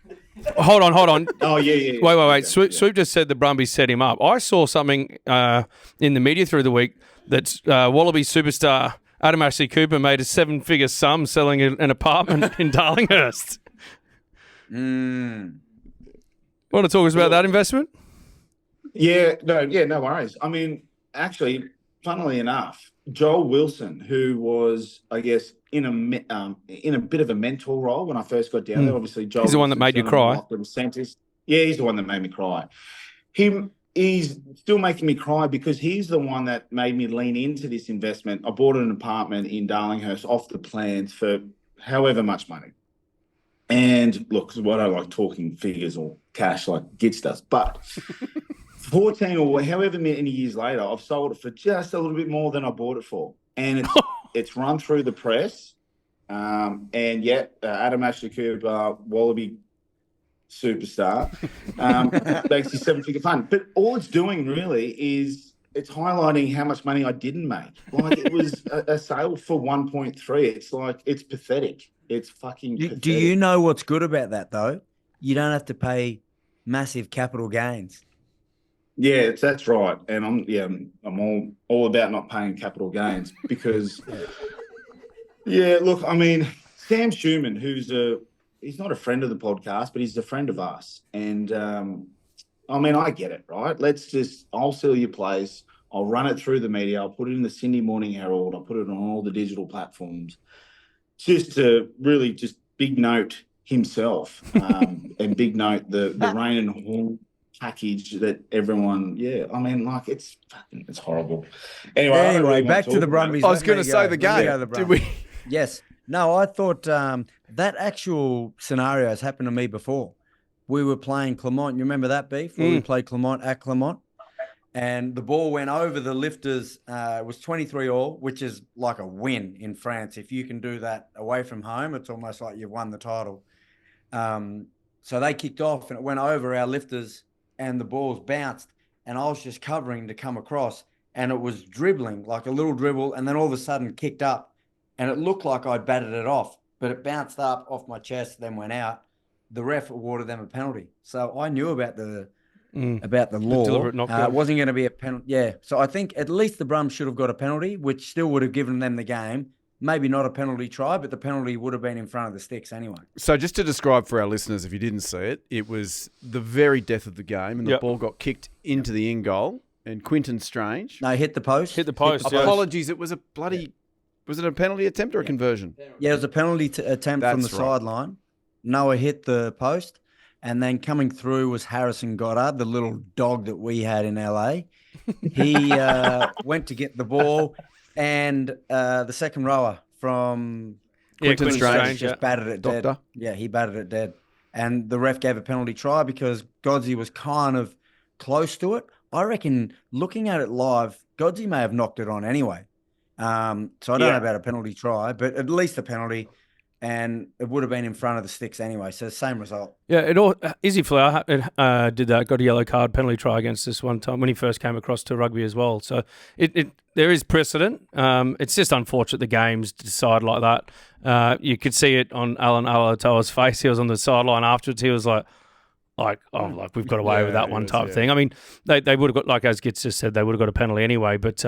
S3: Hold on.
S4: Oh, yeah.
S3: Wait.
S4: Okay,
S3: Swoop just said the Brumbies set him up. I saw something in the media through the week that Wallaby superstar Adam Ashley Cooper made a 7-figure sum selling an apartment in Darlinghurst. Want to talk us about that investment?
S4: Yeah, no worries. I mean, actually, funnily enough, Joel Wilson, who was, I guess, in a bit of a mentor role when I first got down there. Obviously, Joel.
S3: He's the one that made you cry.
S4: Yeah, he's the one that made me cry. He's still making me cry because he's the one that made me lean into this investment. I bought an apartment in Darlinghurst off the plans for however much money. And look, I don't like talking figures or cash like Gits does, but 14 or however many years later, I've sold it for just a little bit more than I bought it for. And it's run through the press. And yet, Adam Ashley Cooper, Wallaby superstar, makes his 7-figure fund. But all it's doing really is it's highlighting how much money I didn't make. Like it was a sale for 1.3. It's like, it's pathetic. It's fucking pathetic.
S5: Do you know what's good about that, though? You don't have to pay massive capital gains.
S4: Yeah, that's right. And I'm all about not paying capital gains because, look, I mean, Sam Schumann, he's not a friend of the podcast, but he's a friend of us. And, I mean, I get it, right? I'll sell your place. I'll run it through the media. I'll put it in the Sydney Morning Herald. I'll put it on all the digital platforms just to really just big note himself and big note the Rain and Horn package that everyone, I mean, like it's horrible. Anyway,
S5: back to the Brumbies.
S2: I was going to say the game. Did we?
S5: Yes. No, I thought that actual scenario has happened to me before. We were playing Clermont. You remember that, Beef? We played Clermont at Clermont. And the ball went over the lifters. It was 23-all, which is like a win in France. If you can do that away from home, it's almost like you've won the title. So they kicked off and it went over our lifters and the balls bounced. And I was just covering to come across. And it was dribbling, like a little dribble, and then all of a sudden kicked up. And it looked like I'd batted it off, but it bounced up off my chest, then went out. The ref awarded them a penalty. So I knew about the law. It wasn't going to be a penalty. Yeah. So I think at least the Brums should have got a penalty, which still would have given them the game. Maybe not a penalty try, but the penalty would have been in front of the sticks anyway.
S2: So just to describe for our listeners, if you didn't see it, it was the very death of the game, and the ball got kicked into the in goal, and Quinton Strange.
S5: No, hit the post.
S2: Apologies, it was a bloody... Was it a penalty attempt or a conversion?
S5: Yeah, it was a penalty attempt from the sideline. Noah hit the post, and then coming through was Harrison Goddard, the little dog that we had in LA. He went to get the ball, and the second rower from
S3: Quinton Strange
S5: just batted it dead. Yeah, he batted it dead. And the ref gave a penalty try because Godsey was kind of close to it. I reckon looking at it live, Godsey may have knocked it on anyway. So I don't know about a penalty try, but at least a penalty, and it would have been in front of the sticks anyway. So same result.
S3: Yeah, Izzy Flower did that. Got a yellow card penalty try against us one time when he first came across to rugby as well. So there is precedent. It's just unfortunate the games decide like that. You could see it on Alan Alatoa's face. He was on the sideline afterwards. He was like we've got away with that one type thing. I mean, they would have got, like as Gits just said, they would have got a penalty anyway. But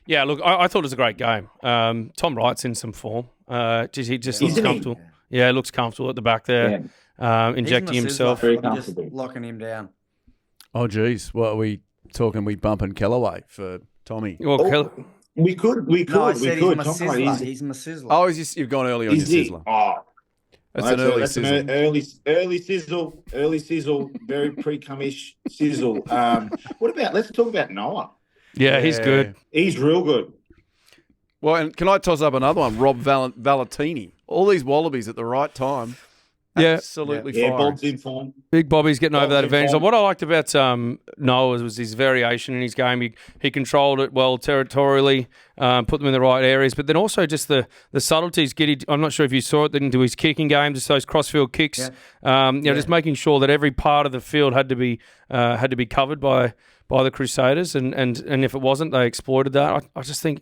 S3: yeah, look, I thought it was a great game. Tom Wright's in some form. He just looks comfortable. Yeah, looks comfortable at the back there, injecting himself.
S5: I'm just locking him down.
S2: Oh, geez. What are we talking? We bumping Kellaway for Tommy?
S3: Well,
S4: We could.
S5: No, I said
S4: He's
S5: he's my sizzler. He's my sizzler.
S2: Oh, you've gone early on your sizzler.
S4: Oh,
S2: That's an early sizzle.
S4: An early sizzle, very pre-cum-ish sizzle. Let's talk about Noah.
S3: Yeah, he's good.
S4: He's real good.
S2: Well, and can I toss up another one? Rob Valentini. All these wallabies at the right time.
S3: Yeah.
S2: Absolutely fine.
S4: Yeah, Bob's in form.
S3: Big Bobby's getting over that advantage. What I liked about Noah was his variation in his game. He controlled it well territorially, put them in the right areas, but then also just the subtleties. I'm not sure if you saw it into his kicking game, just those crossfield kicks. Just making sure that every part of the field had to be covered by the Crusaders, and if it wasn't, they exploited that. I just think,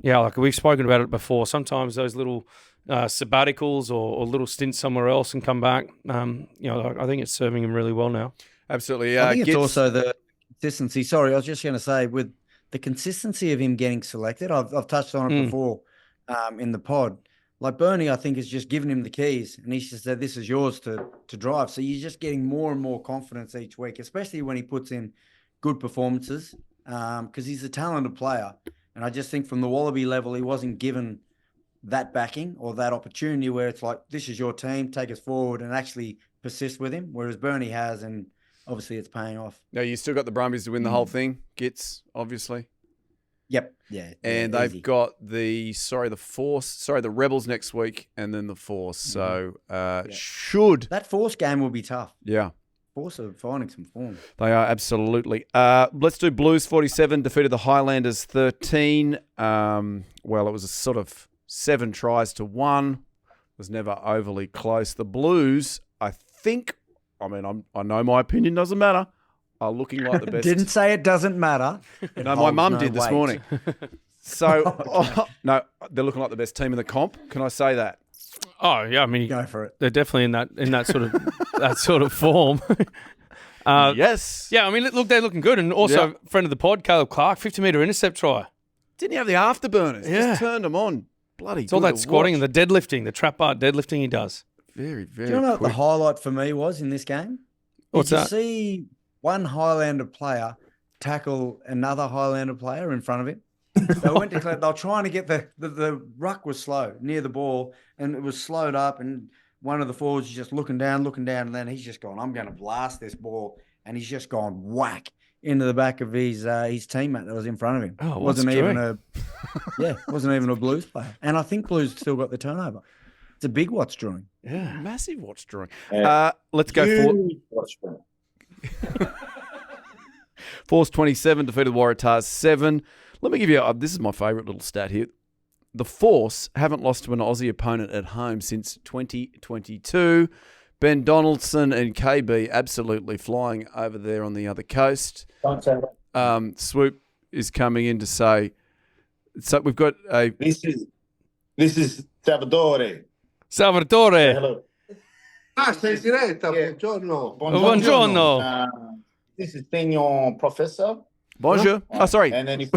S3: like we've spoken about it before. Sometimes those little sabbaticals or little stints somewhere else and come back. I think it's serving him really well now.
S2: Absolutely.
S5: I think it's also the consistency. Sorry, I was just going to say, with the consistency of him getting selected, I've touched on it before in the pod. Like Bernie, I think, has just given him the keys, and he's just said, "This is yours to drive." So you're just getting more and more confidence each week, especially when he puts in good performances, because he's a talented player. And I just think from the Wallaby level, he wasn't given that backing or that opportunity where it's like, this is your team, take us forward and actually persist with him, whereas Bernie has, and obviously it's paying off.
S2: No, you still got the Brumbies to win the whole thing. Gits, obviously.
S5: Yep. Yeah.
S2: And they've got the Rebels next week and then the Force. So should...
S5: That Force game will be tough.
S2: Yeah.
S5: Force are finding some form.
S2: They are, absolutely. Let's do Blues 47, defeated the Highlanders 13. Well, it was a sort of 7 tries to 1. Was never overly close. The Blues, I know my opinion doesn't matter, are looking like the best.
S5: Didn't say it doesn't matter.
S2: No, my mum did this morning. So, no, they're looking like the best team in the comp. Can I say that?
S3: Oh yeah, I mean,
S5: go for it.
S3: They're definitely in that sort of that sort of form.
S2: Yes.
S3: Yeah, I mean, look, they're looking good, and also friend of the pod, Caleb Clark, 50-metre intercept try.
S2: Didn't he have the afterburners? Yeah. Just turned them on. Bloody.
S3: It's all that squatting and the deadlifting, the trap bar deadlifting he does.
S2: Very, very.
S5: Do you know what the highlight for me was in this game?
S3: What's that?
S5: Did you see one Highlander player tackle another Highlander player in front of him? They were trying to get the ruck was slow near the ball, and it was slowed up, and one of the forwards is just looking down, and then he's just gone, I'm going to blast this ball, and he's just gone whack into the back of his teammate that was in front of him.
S3: Oh,
S5: wasn't even a Blues player, and I think Blues still got the turnover. It's a big watch drawing.
S2: Yeah, massive watch drawing. Let's go for Force 27 defeated Waratahs 7. Let me give you this is my favourite little stat here. The Force haven't lost to an Aussie opponent at home since 2022. Ben Donaldson and KB absolutely flying over there on the other coast. Swoop is coming in to say, so we've got a...
S4: This is Salvatore.
S3: Salvatore.
S4: Hello.
S8: Sei in diretta, buongiorno.
S3: Buongiorno.
S4: This is Senior Professor.
S2: Bonjour. Oh, sorry.
S4: And then if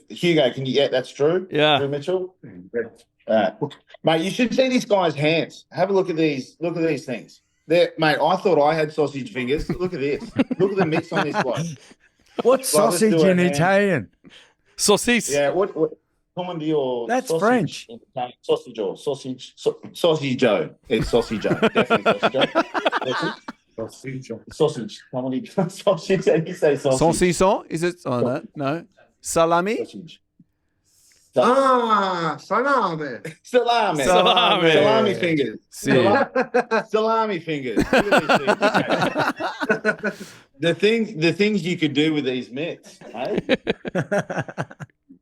S4: Hugo, can you? Yeah, that's true.
S3: Yeah.
S4: Drew Mitchell. Mate, you should see this guy's hands. Have a look at these. Look at these things. Mate, I thought I had sausage fingers. Look at this. Look at the mix on this bloke.
S5: What's sausage in Italian?
S3: Sausage.
S4: Yeah. What? Come your.
S5: That's
S4: sausage
S5: French.
S4: in Italian. Sausage. Sausage. It's sausage. Definitely sausage. Sausage. Sausage. And you say sausage.
S2: Saucisson? Is it? Oh, no. Salami?
S4: Sausage.
S8: Salame.
S4: Salami fingers.
S2: Sì.
S4: Salami fingers. Look at these things. The things you could do with these mitts, hey?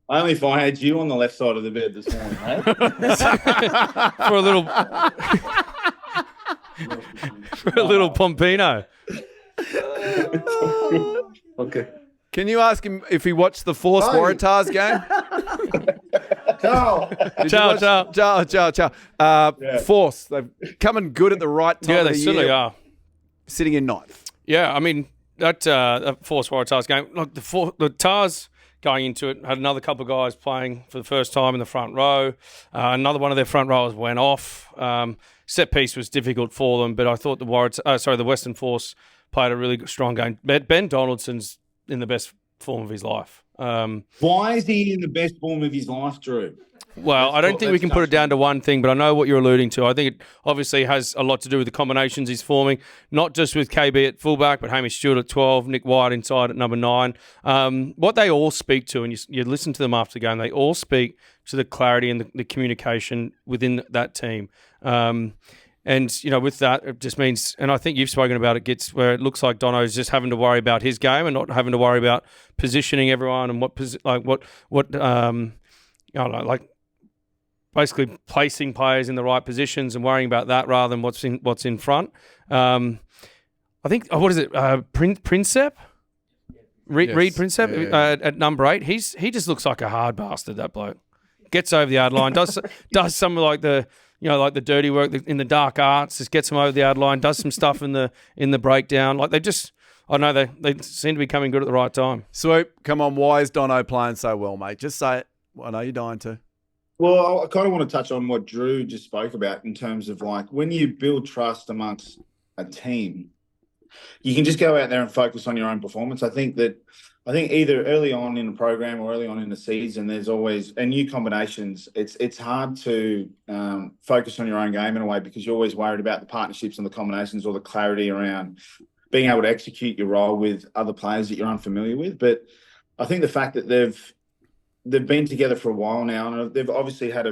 S4: Only if I had you on the left side of the bed this morning, hey?
S3: For a little Pompino.
S8: Okay.
S2: Can you ask him if he watched the Force Waratahs game? Ciao. Force, they're coming good at the right time.
S3: Yeah,
S2: of
S3: they
S2: the
S3: certainly
S2: year.
S3: are.
S2: Sitting in ninth.
S3: Yeah, I mean, that Force Waratahs game, look, the Tars going into it. Had another couple of guys playing for the first time in the front row. Another one of their front rowers went off. Set piece was difficult for them, but I thought the Western Force played a really strong game. Ben Donaldson's in the best form of his life.
S4: Why is he in the best form of his life, Drew?
S3: Well, I don't think we can put it down to one thing, but I know what you're alluding to. I think it obviously has a lot to do with the combinations he's forming, not just with KB at fullback, but Hamish Stewart at 12, Nick White inside at number 9. What they all speak to, and you listen to them after the game, they all speak to the clarity and the communication within that team. And, with that, it just means, and I think you've spoken about it, Gits, where it looks like Dono's just having to worry about his game and not having to worry about positioning everyone and basically placing players in the right positions and worrying about that rather than what's in front. I think, what is it, Princep? Reed Princep at number 8. He just looks like a hard bastard, that bloke. Gets over the yard line, does some like the dirty work in the dark arts, just gets them over the yard line, does some stuff in the breakdown. Like they seem to be coming good at the right time.
S2: Swoop, come on, why is Dono playing so well, mate? Just say it. I know you're dying to.
S4: Well, I kind of want to touch on what Drew just spoke about in terms of like when you build trust amongst a team, you can just go out there and focus on your own performance. I think either early on in the program or early on in the season, there's always new combinations. It's hard to focus on your own game in a way because you're always worried about the partnerships and the combinations or the clarity around being able to execute your role with other players that you're unfamiliar with. But I think the fact that they've been together for a while now, and they've obviously had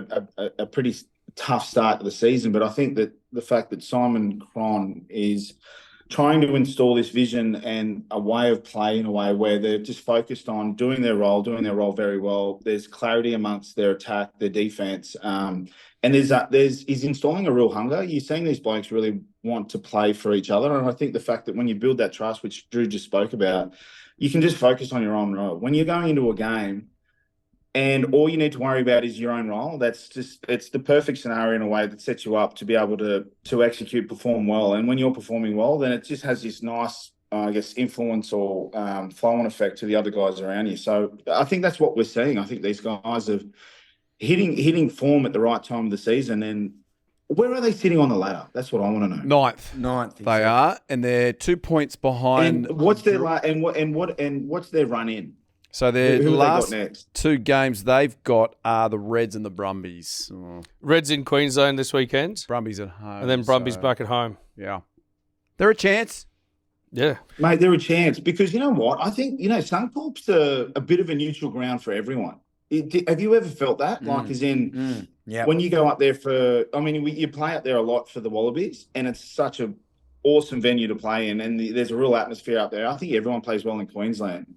S4: a pretty tough start to the season. But I think that the fact that Simon Cron is trying to install this vision and a way of play in a way where they're just focused on doing their role very well. There's clarity amongst their attack, their defense, and he's installing a real hunger. You're seeing these blokes really want to play for each other, and I think the fact that when you build that trust, which Drew just spoke about, you can just focus on your own role. When you're going into a game and all you need to worry about is your own role, it's the perfect scenario in a way that sets you up to be able to execute, perform well. And when you're performing well, then it just has this nice, influence or flow-on effect to the other guys around you. So I think that's what we're seeing. I think these guys are hitting form at the right time of the season. And where are they sitting on the ladder? That's what I want to know.
S2: Ninth. They are, and they're 2 points behind.
S4: And what's their what's their run in?
S2: So their last 2 games they've got are the Reds and the Brumbies.
S3: Reds in Queensland this weekend.
S2: Brumbies at home.
S3: And then Brumbies back at home.
S2: Yeah. They're a chance.
S3: Yeah.
S4: Mate, they're a chance because you know what? I think, Suncorp's a bit of a neutral ground for everyone. Have you ever felt that? Like as in when you go up there you play up there a lot for the Wallabies and it's such an awesome venue to play in and there's a real atmosphere up there. I think everyone plays well in Queensland.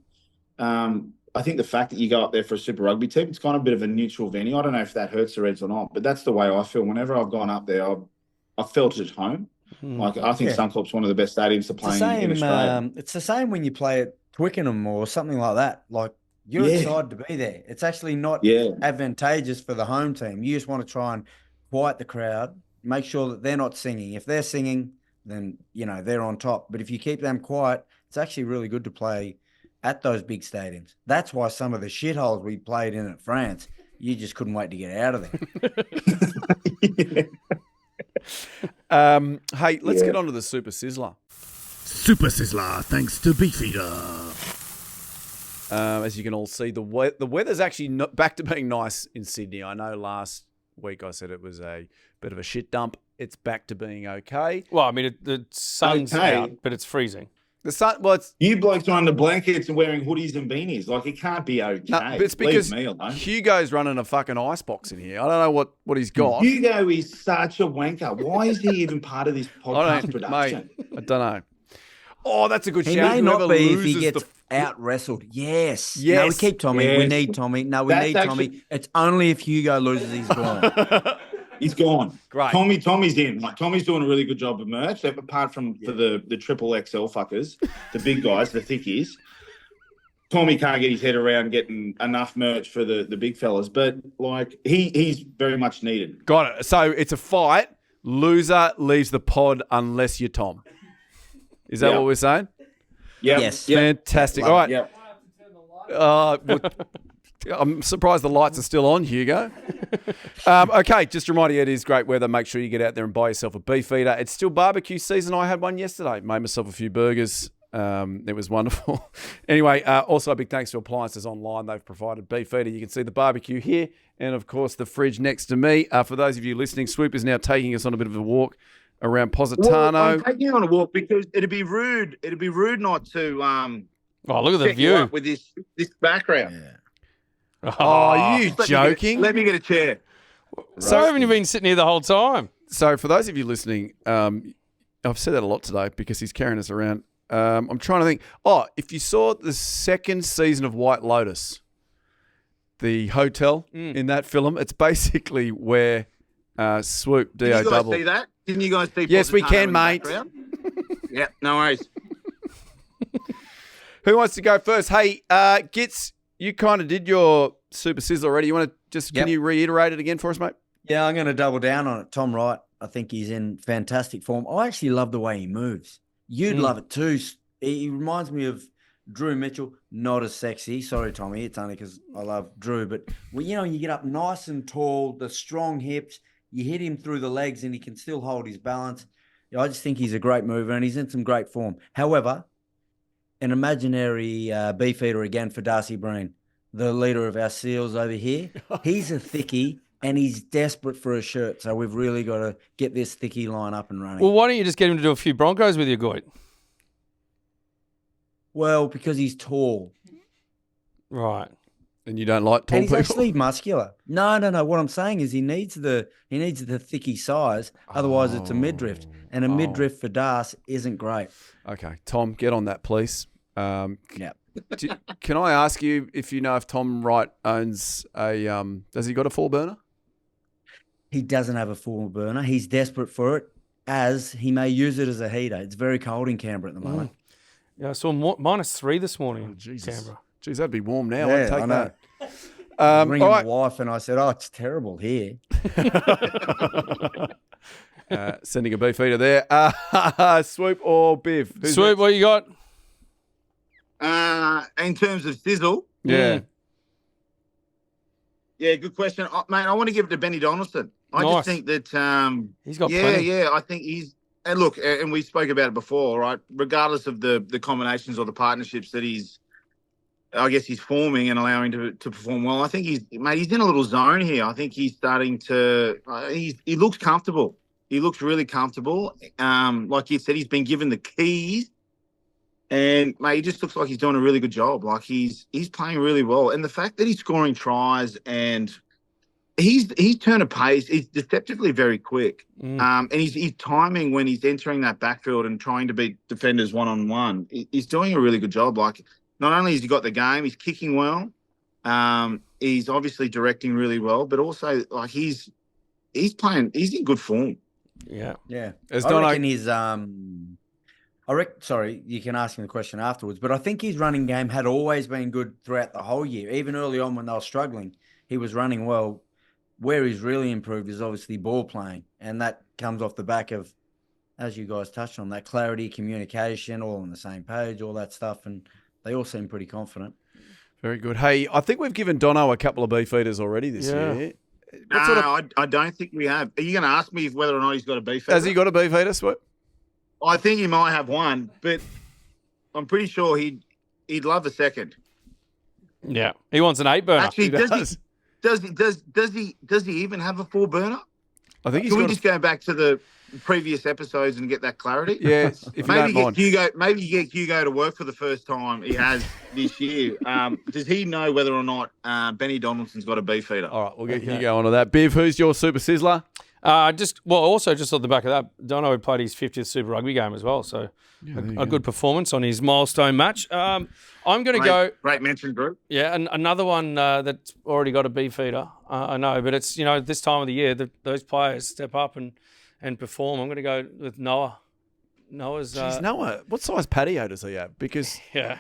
S4: I think the fact that you go up there for a Super Rugby team, it's kind of a bit of a neutral venue. I don't know if that hurts the Reds or not, but that's the way I feel. Whenever I've gone up there, I've felt at home. Like I think Suncorp's one of the best stadiums to play in Australia.
S5: It's the same when you play at Twickenham or something like that. Like you're excited to be there. It's actually not advantageous for the home team. You just want to try and quiet the crowd, make sure that they're not singing. If they're singing, then they're on top. But if you keep them quiet, it's actually really good to play at those big stadiums. That's why some of the shitholes we played in at France, you just couldn't wait to get out of there.
S2: Hey, let's get on to the Super Sizzler.
S9: Super Sizzler, thanks to BEEFEATER.
S2: As you can all see, the weather's actually back to being nice in Sydney. I know last week I said it was a bit of a shit dump. It's back to being okay.
S3: Well, I mean, the sun's out, but it's freezing.
S2: The sun,
S4: you blokes are under blankets and wearing hoodies and beanies. Like, it can't be okay.
S2: No, but it's because Hugo's running a fucking icebox in here. I don't know what he's got.
S4: Hugo is such a wanker. Why is he even part of this podcast production?
S2: Mate, I don't know. Oh, that's a good shout.
S5: He may not be if he gets out-wrestled. Yes. No, we keep Tommy. Yes. We need Tommy. No, we need Tommy. It's only if Hugo loses, he's gone.
S4: He's gone.
S2: Great.
S4: Tommy's in. Like Tommy's doing a really good job of merch. Apart from for the triple XL fuckers, the big guys, the thickies. Tommy can't get his head around getting enough merch for the big fellas, but like he's very much needed.
S2: Got it. So it's a fight. Loser leaves the pod unless you're Tom. Is that what we're saying?
S4: Yeah.
S5: Yes.
S2: Fantastic. All right.
S4: Yep.
S2: I'm surprised the lights are still on, Hugo. Okay, just a reminder, it is great weather. Make sure you get out there and buy yourself a beefeater. It's still barbecue season. I had one yesterday. Made myself a few burgers. It was wonderful. Anyway, also a big thanks to Appliances Online. They've provided beefeater. You can see the barbecue here and, of course, the fridge next to me. For those of you listening, Swoop is now taking us on a bit of a walk around Positano.
S4: Well, I'm taking you on a walk because it'd be rude. It'd be rude not to
S3: Oh, look at the
S4: check you
S3: view.
S4: up with this background.
S2: Oh, are you joking?
S4: Let me get a chair.
S3: So haven't you been sitting here the whole time?
S2: So for those of you listening, I've said that a lot today because he's carrying us around. I'm trying to think. Oh, if you saw the second season of White Lotus, the hotel in that film, it's basically where Swoop, D-O
S4: Did you guys
S2: double.
S4: see that? Didn't you guys see
S2: Yes, we
S4: Positano
S2: can,
S4: in the
S2: mate.
S4: background? Yeah, no worries.
S2: Who wants to go first? Hey, Gits, you kind of did your Super Sizzler already. You want to just, can you reiterate it again for us, mate?
S5: Yeah, I'm going to double down on it. Tom Wright, I think he's in fantastic form. I actually love the way he moves. You'd love it too. He reminds me of Drew Mitchell, not as sexy. Sorry, Tommy. It's only because I love Drew. But, well, you get up nice and tall, the strong hips. You hit him through the legs and he can still hold his balance. I just think he's a great mover and he's in some great form. However, an imaginary beefeater again for Darcy Breen, the leader of our SEALs over here. He's a thickie and he's desperate for a shirt. So we've really got to get this thickie line up and running.
S3: Well, why don't you just get him to do a few Broncos with you, Goit?
S5: Well, because he's tall.
S3: Right.
S2: And you don't like tall
S5: and he's
S2: people?
S5: actually muscular. No. What I'm saying is he needs the thicky size. Otherwise, it's a midriff. And a midriff for Das isn't great.
S2: Okay, Tom, get on that, please.
S5: Yeah.
S2: Can I ask you if you know if Tom Wright owns a does he got a 4-burner?
S5: He doesn't have a 4-burner. He's desperate for it, as he may use it as a heater. It's very cold in Canberra at the moment.
S3: Yeah, I saw -3 this morning in Canberra.
S2: Jeez, that'd be warm now.
S5: Yeah,
S2: I'd take
S5: I know.
S2: that.
S5: I was ringing
S2: all
S5: my
S2: right.
S5: wife and I said, "Oh, it's terrible here."
S2: Sending a beefeater there. Swoop or Biv? Who's
S3: Swoop,
S2: next?
S3: what you got?
S4: In terms of sizzle,
S2: Yeah.
S4: yeah, good question, mate. I want to give it to Benny Donaldson. I
S3: Nice.
S4: just think that
S3: He's got
S4: yeah,
S3: plenty.
S4: yeah. I think he's and look, and we spoke about it before, right? Regardless of the combinations or the partnerships that he's forming and allowing to perform well. I think he's in a little zone here. I think he's starting to. He looks comfortable. He looks really comfortable. Like you said, he's been given the keys, and mate, he just looks like he's doing a really good job. Like he's playing really well, and the fact that he's scoring tries and he's turned a pace. He's deceptively very quick, and he's timing when he's entering that backfield and trying to beat defenders one-on-one. He's doing a really good job. Like not only has he got the game, he's kicking well. He's obviously directing really well, but also like he's playing. He's in good form.
S3: Yeah.
S5: I reckon he's sorry, you can ask him the question afterwards, but I think his running game had always been good throughout the whole year. Even early on when they were struggling, he was running well. Where he's really improved is obviously ball playing, and that comes off the back of, as you guys touched on, that clarity, communication, all on the same page, all that stuff, and they all seem pretty confident.
S2: Very good. Hey, I think we've given Dono a couple of beefeaters already this year.
S4: I don't think we have. Are you going to ask me whether or not he's got a beefeater?
S2: Has he got a beefeater, Swoop?
S4: I think he might have one, but I'm pretty sure he'd love a second.
S3: Yeah. He wants an 8-burner.
S4: Actually, does he even have a 4-burner?
S2: I think he's
S4: Can we
S2: got
S4: just go back to the previous episodes and get that clarity?
S2: Yeah, if you don't mind.
S4: Maybe you get Hugo to work for the first time he has this year. Does he know whether or not Benny Donaldson's got a beefeater?
S2: All right, we'll get Hugo onto that. Biv, who's your Super Sizzler?
S3: Also just on the back of that, Dono had played his 50th Super Rugby game as well, so a good performance on his milestone match. I'm going to go.
S4: Great mention, Drew.
S3: Yeah, and another one that's already got a beefeater. I know, but it's this time of the year those players step up and perform. I'm going to go with Noah. Noah's.
S2: Jeez, Noah, what size patio does he have? Because
S3: yeah,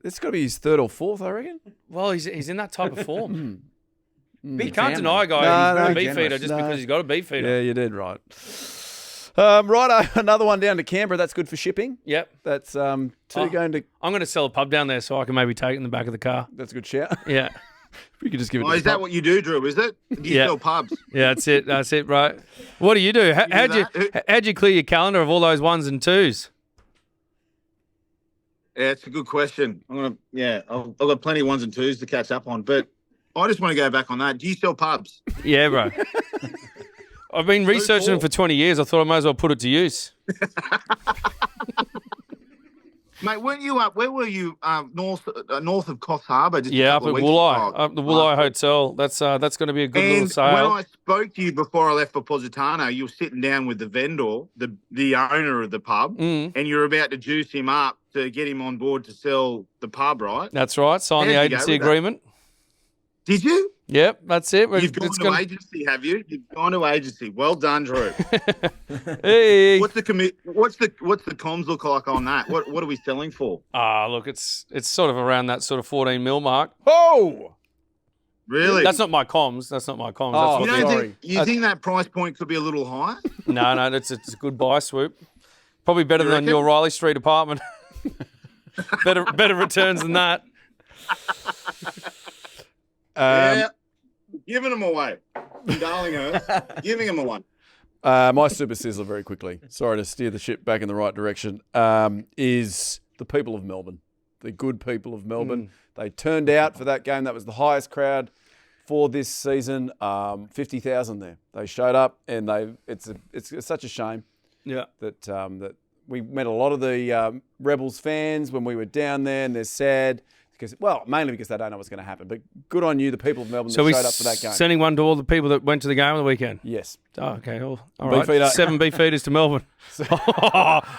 S2: it's got to be his 3rd or 4th, I reckon.
S3: Well, he's in that type of form. You
S5: Big
S3: can't
S5: fan,
S3: deny a guy
S5: though.
S3: who's got a
S5: very
S3: beefeater
S5: generous.
S3: just because he's got a beefeater.
S2: Yeah, you did right. Right, another one down to Canberra. That's good for shipping.
S3: Yep.
S2: That's going to.
S3: I'm going to sell a pub down there so I can maybe take it in the back of the car.
S2: That's a good shout.
S3: Yeah.
S2: We could just give it.
S4: Oh, is that what you do, Drew? Is it? Do you sell pubs?
S3: Yeah, that's it. That's it, right? What do you do? How'd you clear your calendar of all those ones and twos?
S4: Yeah, it's a good question. I've got plenty of ones and twos to catch up on, but I just want to go back on that. Do you sell pubs?
S3: Yeah, bro. I've been researching them for 20 years. I thought I might as well put it to use.
S4: Mate, weren't you up? Where were you? North of Coffs Harbour.
S3: Yeah, up at Wooleye, up the Wooleye Hotel. That's going to be a good little sale.
S4: When I spoke to you before I left for Positano, you were sitting down with the vendor, the owner of the pub, and you were about to juice him up to get him on board to sell the pub, right?
S3: That's right. Sign the agency agreement.
S4: Did you?
S3: Yep, that's it.
S4: You've gone to agency, have you? You've gone to agency. Well done, Drew.
S3: Hey.
S4: What's the comms look like on that? What are we selling for?
S3: Look, it's sort of around that sort of 14 mil mark.
S2: Oh,
S4: really?
S3: That's not my comms. That's not my comms.
S2: Oh,
S3: That's
S4: you think that price point could be a little higher?
S3: No, it's a good buy, Swoop. Probably better than your Riley Street apartment. better returns than that.
S4: Yeah, giving them away. Darling her, giving them away.
S2: My super sizzler, very quickly. Sorry to steer the ship back in the right direction. Is the people of Melbourne, the good people of Melbourne. They turned out for that game. That was the highest crowd for this season. 50,000 there. They showed up, and it's such a shame.
S3: Yeah.
S2: That we met a lot of the Rebels fans when we were down there, and they're sad. Mainly because they don't know what's going to happen. But good on you, the people of Melbourne that showed up for that game.
S3: Sending one to all the people that went to the game on the weekend?
S2: Yes.
S3: Oh, okay. All
S2: right.
S3: Beefeater. 7 beefeaters to Melbourne.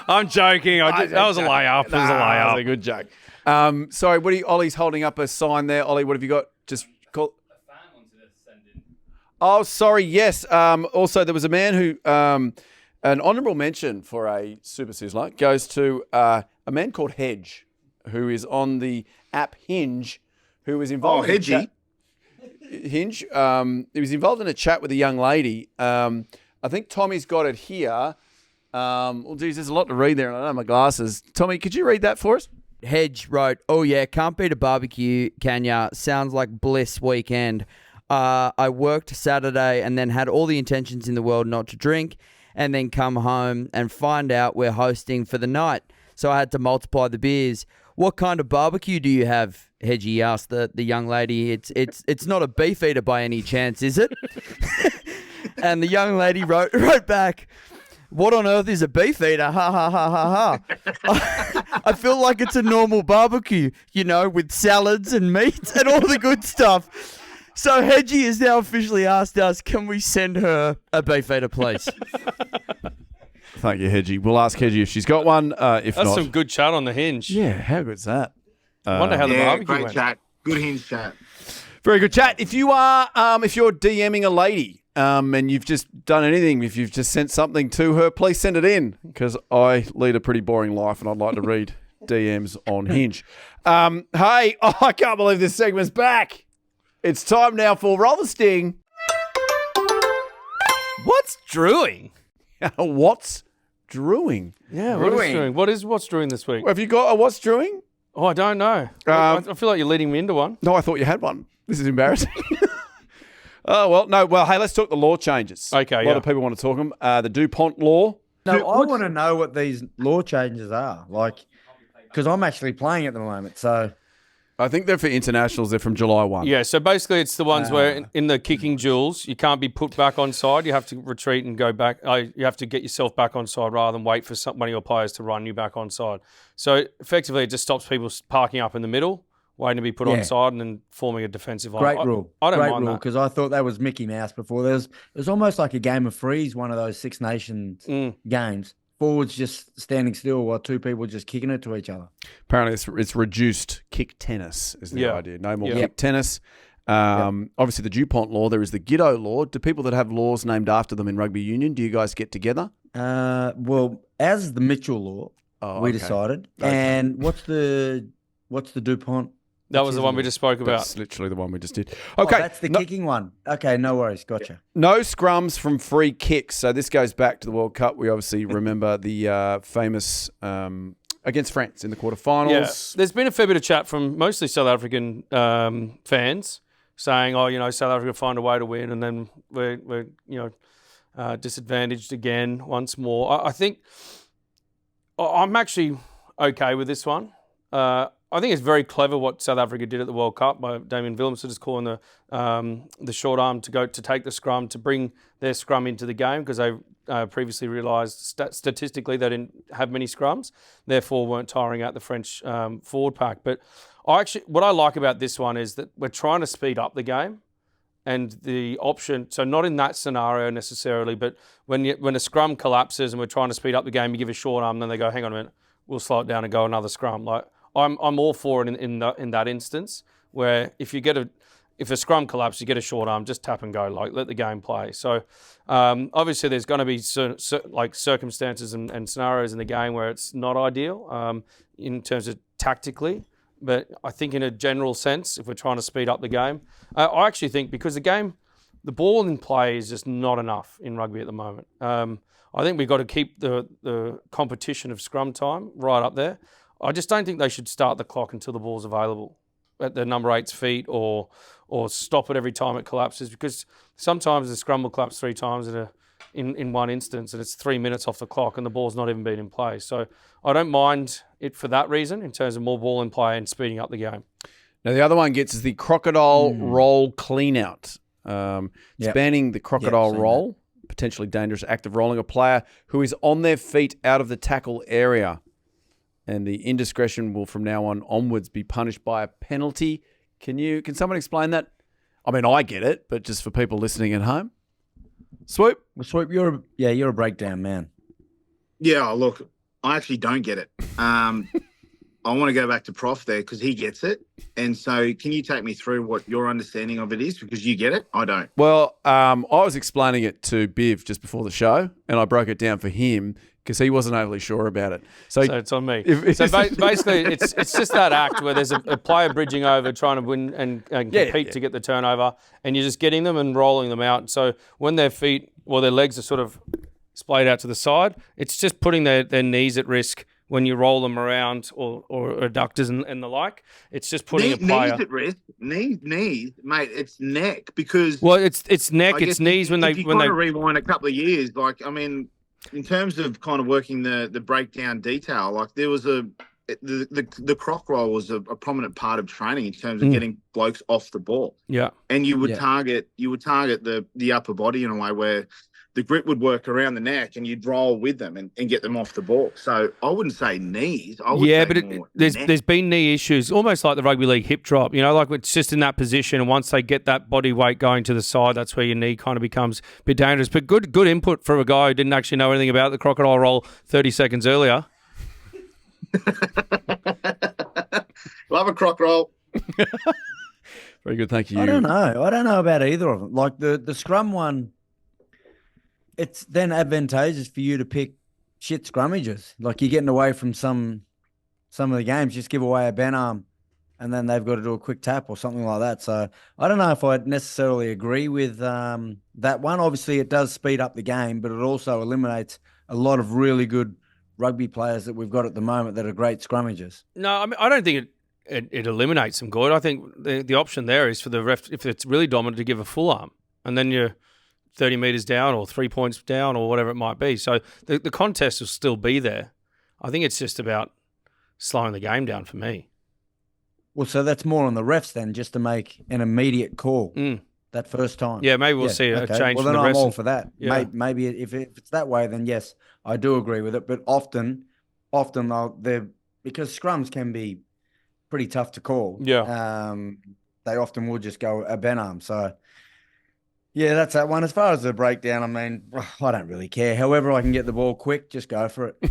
S3: I'm joking. That was a layup. It was a layup.
S2: That was a good joke. Sorry, Ollie's holding up a sign there. Ollie, what have you got? Just call. A fan wanted to send in. Oh, sorry. Yes. Also, there was a man who, an honourable mention for a super sizzler goes to a man called Hedge, who is on the app Hinge, who was involved in a chat. Hinge. He was involved in a chat with a young lady. I think Tommy's got it here. There's a lot to read there, and I don't have my glasses. Tommy, could you read that for us?
S6: Hedge wrote, "Oh yeah, can't beat a barbecue, can ya? Sounds like bliss weekend. I worked Saturday and then had all the intentions in the world not to drink, and then come home and find out we're hosting for the night. So I had to multiply the beers. What kind of barbecue do you have?" Hedgie asked the young lady. It's not a beefeater by any chance, is it? And the young lady wrote back, "What on earth is a beefeater? Ha ha ha ha ha. I feel like it's a normal barbecue, with salads and meats and all the good stuff." So Hedgie has now officially asked us, can we send her a beefeater, please?
S2: Thank you, Hedgie. We'll ask Hedgie if she's got one. If
S3: That's
S2: not,
S3: some good chat on the Hinge.
S2: Yeah, how good's that?
S3: Wonder how the barbecue
S4: great
S3: went.
S4: chat. Good Hinge chat.
S2: Very good chat. If you are, if you're DMing a lady, and you've just done anything, if you've just sent something to her, please send it in, because I lead a pretty boring life, and I'd like to read DMs on Hinge. Hey, I can't believe this segment's back. It's time now for Roll the Sting.
S3: What's drewing?
S2: What's drewing?
S3: Yeah, what is drewing? What's drewing this week?
S2: Have you got a what's drewing?
S3: Oh, I don't know. I feel like you're leading me into one.
S2: No, I thought you had one. This is embarrassing. Oh, well, no. Well, hey, let's talk the law changes.
S3: Okay,
S2: A lot of people want to talk them. The DuPont law.
S5: No, I want to know what these law changes are, because I'm actually playing at the moment, so...
S2: I think they're for internationals. They're from July 1.
S3: Yeah, so basically it's the ones where in the kicking duels, you can't be put back on side. You have to retreat and go back. You have to get yourself back on side rather than wait for one of your players to run you back on side. So effectively it just stops people parking up in the middle, waiting to be put on side and then forming a defensive line.
S5: Great rule.
S3: I don't
S5: Great
S3: mind
S5: rule,
S3: that.
S5: because I thought that was Mickey Mouse before. It was almost like a game of freeze, one of those Six Nations games. Forwards just standing still while two people just kicking it to each other.
S2: Apparently, it's reduced kick tennis is the idea. No more kick tennis. Obviously, the DuPont law. There is the Gits law. Do people that have laws named after them in rugby union, do you guys get together?
S5: Well, as the Mitchell law, we decided. Okay. And what's the DuPont
S3: That was the one we just spoke about.
S2: That's literally the one we just did. Okay.
S5: Oh, that's the kicking one. Okay, no worries. Gotcha.
S2: No scrums from free kicks. So this goes back to the World Cup. We obviously remember the famous against France in the quarterfinals.
S3: Yeah. There's been a fair bit of chat from mostly South African fans saying, South Africa find a way to win, and then we're disadvantaged again once more. I think I'm actually okay with this one. I think it's very clever what South Africa did at the World Cup by Damien Willemse just calling the short arm to take the scrum to bring their scrum into the game, because they previously realised statistically they didn't have many scrums, therefore weren't tiring out the French forward pack. But what I like about this one is that we're trying to speed up the game, and the option, so not in that scenario necessarily, but when a scrum collapses and we're trying to speed up the game, you give a short arm, then they go, hang on a minute, we'll slow it down and go another scrum. Like I'm all for it in that instance, where if a scrum collapses, you get a short arm, just tap and go, like let the game play. So obviously there's going to be circumstances and scenarios in the game where it's not ideal in terms of tactically. But I think in a general sense, if we're trying to speed up the game, I actually think because the ball in play is just not enough in rugby at the moment. I think we've got to keep the competition of scrum time right up there. I just don't think they should start the clock until the ball's available at the number 8's feet, or stop it every time it collapses, because sometimes the scrum will collapse 3 times in one instance, and it's 3 minutes off the clock and the ball's not even been in play. So I don't mind it for that reason, in terms of more ball in play and speeding up the game.
S2: Now the other one is the crocodile roll clean out. It's banning the crocodile roll, potentially dangerous act of rolling a player who is on their feet out of the tackle area. And the indiscretion will from now onwards be punished by a penalty. Can someone explain that? I mean, I get it, but just for people listening at home. Swoop?
S5: Well, Swoop, you're a breakdown man.
S4: Yeah, look, I actually don't get it. I want to go back to Prof there because he gets it. And so can you take me through what your understanding of it is? Because you get it, I don't.
S2: Well, I was explaining it to Biv just before the show, and I broke it down for him because he wasn't overly sure about it. So
S3: it's on me. Basically, it's just that act where there's a player bridging over, trying to win and compete to get the turnover, and you're just getting them and rolling them out. So when their feet or their legs are sort of splayed out to the side, it's just putting their knees at risk when you roll them around or adductors and the like. It's just putting a player...
S4: Knees at risk? Knees, mate, it's neck because...
S3: Well, it's neck, it's knees when they...
S4: If you kind of rewind a couple of years, like, I mean... In terms of kind of working the breakdown detail, like there was the croc roll was a prominent part of training in terms of getting blokes off the ball.
S3: Yeah.
S4: And you would target the upper body in a way where the grip would work around the neck and you'd roll with them and get them off the ball. So I wouldn't say knees. I would say
S3: there's been knee issues, almost like the rugby league hip drop. Like it's just in that position, and once they get that body weight going to the side, that's where your knee kind of becomes a bit dangerous. But good input from a guy who didn't actually know anything about the crocodile roll 30 seconds earlier.
S4: Love a croc roll.
S2: Very good, thank you.
S5: I don't know about either of them. Like the scrum one, it's then advantageous for you to pick shit scrummages. Like you're getting away from some of the games, just give away a bent arm and then they've got to do a quick tap or something like that. So I don't know if I'd necessarily agree with that one. Obviously, it does speed up the game, but it also eliminates a lot of really good rugby players that we've got at the moment that are great scrummages.
S3: No, I mean, I don't think it eliminates them, Gord. I think the option there is for the ref, if it's really dominant, to give a full arm. And then you're 30 metres down or 3 points down or whatever it might be. So the contest will still be there. I think it's just about slowing the game down for me.
S5: Well, so that's more on the refs then, just to make an immediate call that first time.
S3: Yeah, maybe we'll see a change
S5: well,
S3: from the refs.
S5: Well, then I'm all for that.
S3: Yeah.
S5: Maybe if it's that way, then yes, I do agree with it. But often because scrums can be pretty tough to call.
S3: Yeah.
S5: They often will just go a bent arm. So, yeah, that's that one. As far as the breakdown, I mean, I don't really care. However I can get the ball quick, just go for it.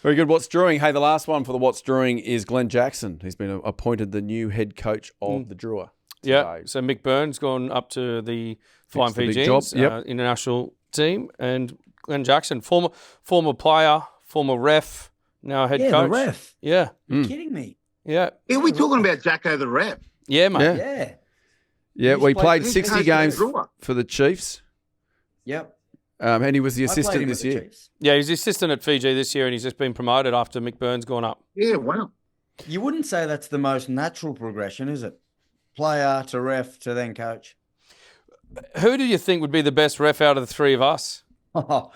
S2: Very good. What's Drewing? Hey, the last one for the What's Drewing is Glenn Jackson. He's been appointed the new head coach of the Drua.
S3: Yeah, so Mick Byrne's gone up to the Flying Fijians international team, and Glenn Jackson, former player, former ref, now head coach.
S5: Yeah, the ref.
S3: Yeah.
S5: You're kidding me.
S3: Yeah.
S4: Yeah, we're talking about Jacko the rep.
S3: Yeah, mate.
S5: Yeah.
S2: Yeah, we played
S4: he's
S2: 60
S4: coached
S2: games
S4: Brewer.
S2: for the Chiefs,
S5: Yep.
S2: and he was the
S5: I played
S2: assistant
S5: him
S2: this
S5: at the
S2: year.
S5: Chiefs.
S3: Yeah, he's the assistant at Fiji this year, and he's just been promoted after Mick Burns gone up.
S4: Yeah, wow.
S5: You wouldn't say that's the most natural progression, is it? Player to ref to then coach.
S3: Who do you think would be the best ref out of the three of us?
S5: Oh.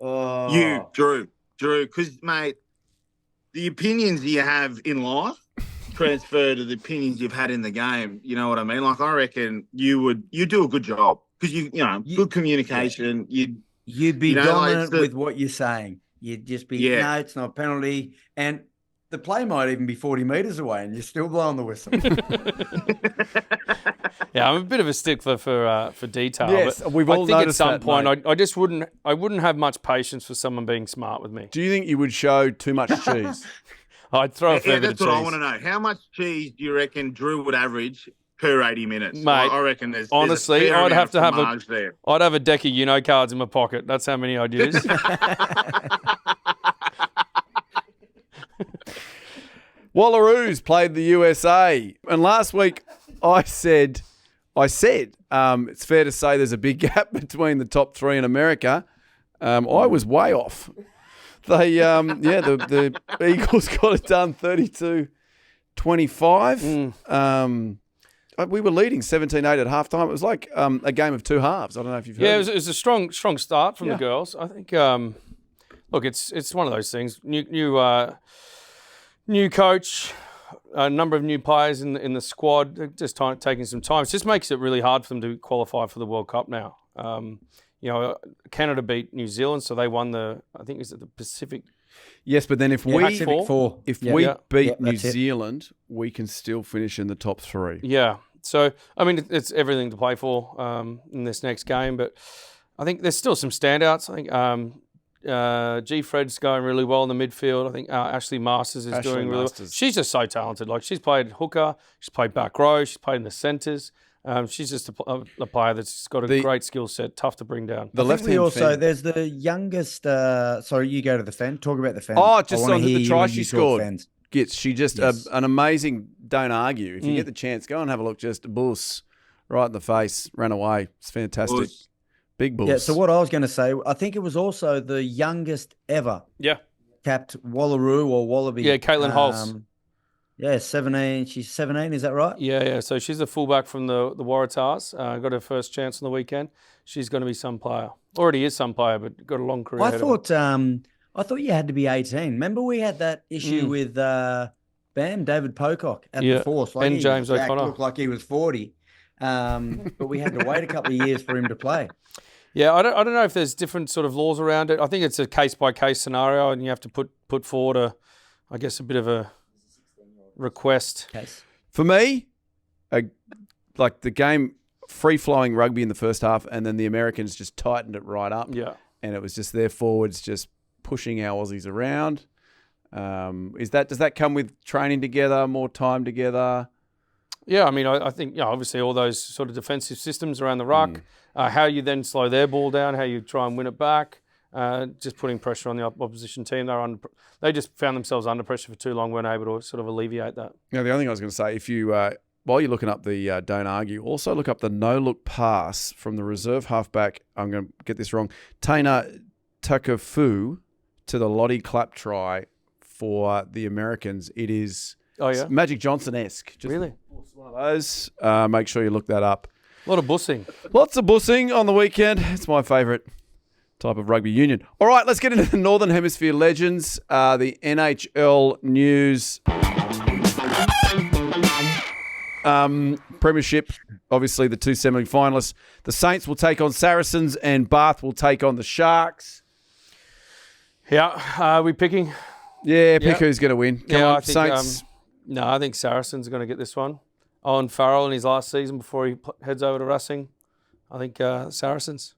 S4: You, Drew, because, mate, the opinions you have in life transfer to the opinions you've had in the game. You know what I mean? Like, I reckon you do a good job because you good communication.
S5: You'd be dominant with what you're saying. You'd just be, no, it's not a penalty. And the play might even be 40 metres away and you're still blowing the whistle.
S3: Yeah, I'm a bit of a stickler for detail.
S2: Yes,
S3: but
S2: we've all
S3: I think
S2: noticed
S3: at some
S2: that,
S3: point
S2: mate.
S3: I just wouldn't have much patience for someone being smart with me.
S2: Do you think you would show too much cheese?
S3: I'd throw a fair bit of
S4: that's what I
S3: cheese.
S4: want to know. How much cheese do you reckon Drew would average per 80 minutes?
S3: Mate,
S4: I reckon there's
S3: honestly,
S4: a fair
S3: I'd
S4: amount
S3: have to have
S4: fromage there.
S3: I'd have a deck of cards in my pocket. That's how many I'd use.
S2: Wallaroos played the USA, and last week I said it's fair to say there's a big gap between the top three in America. I was way off. They the Eagles got it done 32-25. We were leading 17-8 at halftime. It was like a game of two halves. I don't know if you've heard.
S3: Yeah, it was a strong start from the girls. I think. Look, it's one of those things. New coach, a number of new players in the squad. Just taking some time. It just makes it really hard for them to qualify for the World Cup now. Canada beat New Zealand, so they won the Pacific.
S2: Yes, but then if we beat
S5: New
S2: New Zealand, we can still finish in the top three.
S3: Yeah. So, I mean, it's everything to play for in this next game, but I think there's still some standouts. I think G. Fred's going really well in the midfield. I think Ashley Masters is doing really well. She's just so talented. Like, she's played hooker, she's played back row, she's played in the centres. She's just a player that's got a great skill set, tough to bring down.
S5: There's the youngest. Sorry, you go to the Fen. Talk about the Fen.
S2: Oh, just on the try she scored. Gits, she just an amazing. Don't argue. If you get the chance, go and have a look. Just a boost right in the face, ran away. It's fantastic.
S4: Bulls.
S2: Big bulls.
S5: Yeah. So what I was going to say, I think it was also the youngest ever.
S3: Yeah.
S5: Capped Wallaroo or Wallaby.
S3: Yeah, Caitlin Holtz.
S5: Yeah, 17. She's 17, is that right?
S3: Yeah. So she's a fullback from the Waratahs. Got her first chance on the weekend. She's going to be some player. Already is some player, but got a long career ahead of her.
S5: I thought you had to be 18. Remember we had that issue with David Pocock at the Force.
S3: And James O'Connor.
S5: Looked like he was 40. But we had to wait a couple of years for him to play.
S3: Yeah, I don't know if there's different sort of laws around it. I think it's a case-by-case scenario, and you have to put forward a bit of a request.
S5: Case.
S2: For me, like the game, free-flowing rugby in the first half, and then the Americans just tightened it right up.
S3: Yeah.
S2: And it was just their forwards just pushing our Aussies around. Does that come with training together, more time together?
S3: Yeah, I mean, I think obviously all those sort of defensive systems around the ruck, how you then slow their ball down, how you try and win it back, just putting pressure on the opposition team. They just found themselves under pressure for too long, weren't able to sort of alleviate that.
S2: Now, the other thing I was going to say, if you while you're looking up the don't argue, also look up the no-look pass from the reserve halfback. I'm going to get this wrong. Taina Takafu to the Lottie Clapp try for the Americans. It is Magic Johnson-esque.
S3: Really?
S2: One of those. Make sure you look that up.
S3: A lot of bussing.
S2: Lots of bussing on the weekend. It's my favourite type of rugby union. All right, let's get into the Northern Hemisphere Legends, the NHL news. Premiership, obviously the two semi-finalists. The Saints will take on Saracens and Bath will take on the Sharks.
S3: Yeah, are we picking?
S2: Yeah, pick who's going to win. Come on,
S3: I think,
S2: Saints.
S3: I think Saracens are going to get this one. Owen Farrell in his last season before he heads over to Racing. I think Saracens.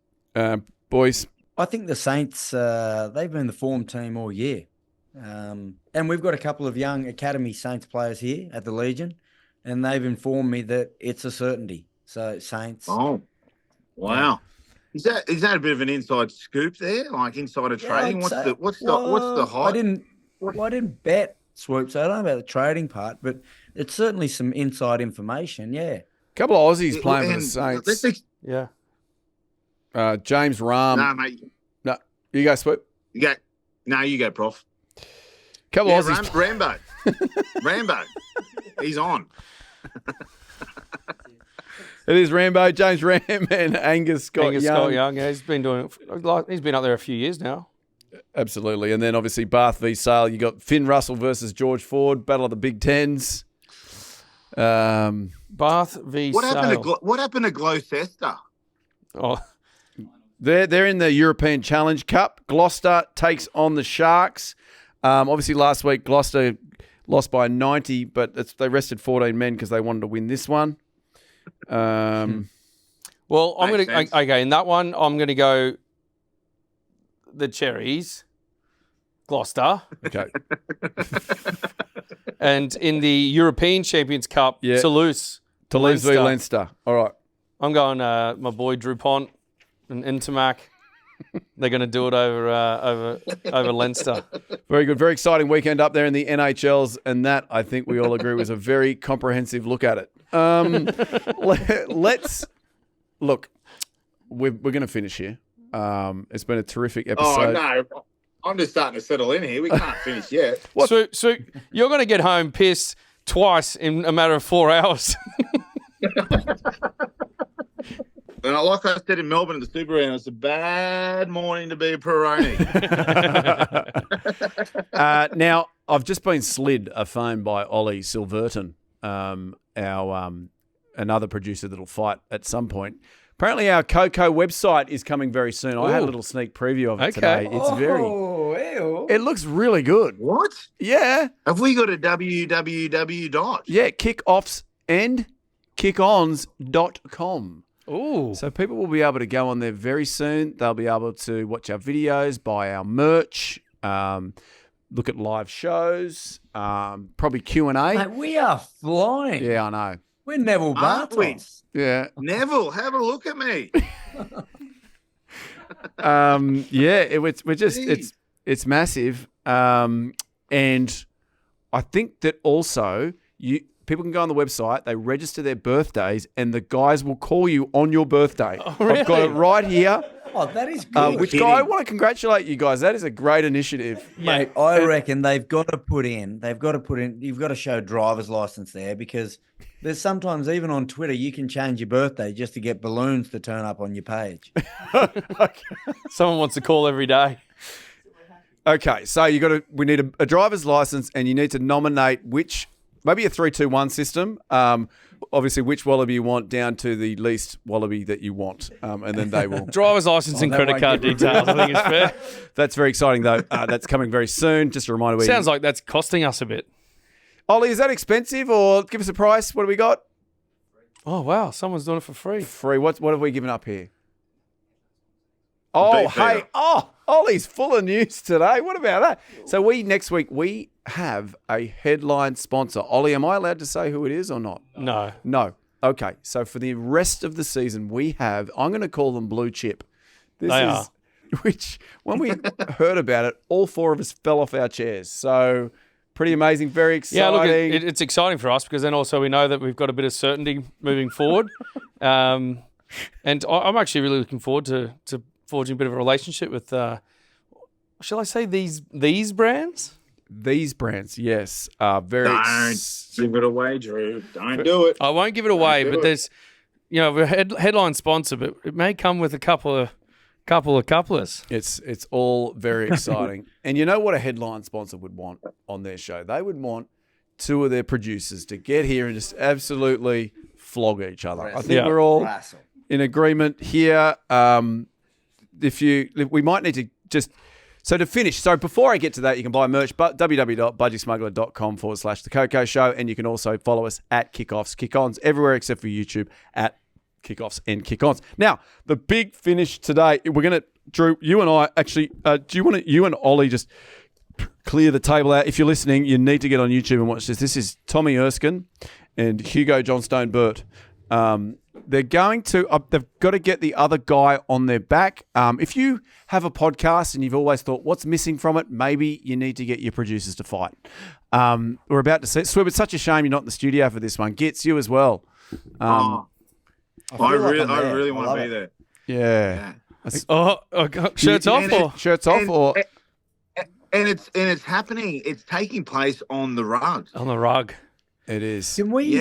S2: Boys.
S5: I think the Saints, they've been the form team all year. And we've got a couple of young Academy Saints players here at the Legion, and they've informed me that it's a certainty. So Saints.
S4: Oh, wow. Is that a bit of an inside scoop there, like insider trading? What's the hype?
S5: I didn't bet Swoop. So I don't know about the trading part, but it's certainly some inside information. Yeah.
S2: A couple of Aussies playing for the Saints.
S3: Yeah.
S2: James Rahm.
S10: Nah, mate.
S2: No, you go, Swoop.
S10: You go. No, you go, Prof.
S2: Couple of Aussies.
S10: Rambo. Rambo. He's on.
S2: It is Rambo, James Ram, and Angus Scott Young.
S3: Scott Young, yeah, he's been doing it. He's been up there a few years now.
S2: Absolutely. And then obviously Bath v Sale. You got Finn Russell versus George Ford, Battle of the Big Tens.
S3: Bath v Sale.
S10: What happened to Gloucester?
S3: Oh,
S2: they're in the European Challenge Cup. Gloucester takes on the Sharks. Obviously last week Gloucester lost by 90, but they rested 14 men because they wanted to win this one.
S3: Well, I'm going to okay. In that one, I'm going to go the Cherries, Gloucester.
S2: Okay.
S3: And in the European Champions Cup, Toulouse
S2: v Leinster. All right.
S3: I'm going my boy Drew Pont and Intermac. They're going to do it over Leinster.
S2: Very good. Very exciting weekend up there in the NHLs, and that, I think we all agree, was a very comprehensive look at it. Let's look. We're going to finish here. It's been a terrific episode.
S10: Oh, no. I'm just starting to settle in here. We can't finish yet.
S3: So you're going to get home pissed twice in a matter of 4 hours.
S10: And like I said in Melbourne at the Super Round, it's a bad morning to be a Peroni.
S2: Now, I've just been slid a phone by Ollie Silverton, our another producer that'll fight at some point. Apparently, our KOKO website is coming very soon. I had a little sneak preview of it today. It's it looks really good.
S10: What?
S2: Yeah.
S10: Have we got a www?
S2: Yeah, kickoffs and kickons.com.
S3: Ooh.
S2: So people will be able to go on there very soon. They'll be able to watch our videos, buy our merch, look at live shows, probably Q&A.
S5: Mate, we are flying.
S2: Yeah, I know.
S5: We're Neville Bartos.
S2: Yeah.
S10: Neville, have a look at me.
S2: It's massive. And I think that also people can go on the website, they register their birthdays, and the guys will call you on your birthday.
S3: Oh, really?
S2: I've got it right here.
S5: Oh, that is good.
S2: I want to congratulate you guys. That is a great initiative.
S5: Mate, I reckon you've got to show driver's license there, because there's sometimes even on Twitter, you can change your birthday just to get balloons to turn up on your page.
S3: Someone wants to call every day.
S2: Okay, so we need a driver's license, and you need to nominate maybe a 3-2-1 system. Obviously, which wallaby you want down to the least wallaby that you want, and then they will.
S3: Driver's license and credit card details. I think it's fair.
S2: That's very exciting, though. That's coming very soon. Just a reminder.
S3: Sounds like that's costing us a bit.
S2: Ollie, is that expensive, or give us a price? What do we got?
S3: Oh wow, someone's doing it for free.
S2: Free. What have we given up here? Oh, hey. Oh, Ollie's full of news today. What about that? So next week we have a headline sponsor. Ollie, am I allowed to say who it is or not?
S3: No.
S2: No. Okay. So for the rest of the season, I'm going to call them Blue Chip. Which, when we heard about it, all four of us fell off our chairs. So pretty amazing, very exciting.
S3: Yeah, look, it's exciting for us, because then also we know that we've got a bit of certainty moving forward. And I'm actually really looking forward to forging a bit of a relationship with, shall I say, these brands?
S2: These brands, yes, are very.
S10: Don't give it away, Drew. Don't do it.
S3: I won't give it away, but there's, we're a headline sponsor, but it may come with a couple of couplers.
S2: It's all very exciting. And you know what a headline sponsor would want on their show? They would want two of their producers to get here and just absolutely flog each other. I think we're all in agreement here. We might need to just. So to finish, before I get to that, you can buy merch, but www.budgiesmuggler.com/the KOKO Show, and you can also follow us at Kickoffs, Kick-Ons, everywhere except for YouTube at Kickoffs and Kick-Ons. Now, the big finish today, we're going to, Drew, you and I actually, do you want to, you and Ollie just clear the table out? If you're listening, you need to get on YouTube and watch this. This is Tommy Erskine and Hugo Johnstone Burt They're going to. They've got to get the other guy on their back. If you have a podcast and you've always thought, "What's missing from it?" Maybe you need to get your producers to fight. We're about to see. Swoop, it's such a shame you're not in the studio for this one. Gits, you as well.
S10: I really want to be there.
S2: Yeah.
S3: Shirts off,
S2: shirts off, or
S10: and it's happening. It's taking place on the rug.
S3: On the rug,
S2: it is.
S5: Can we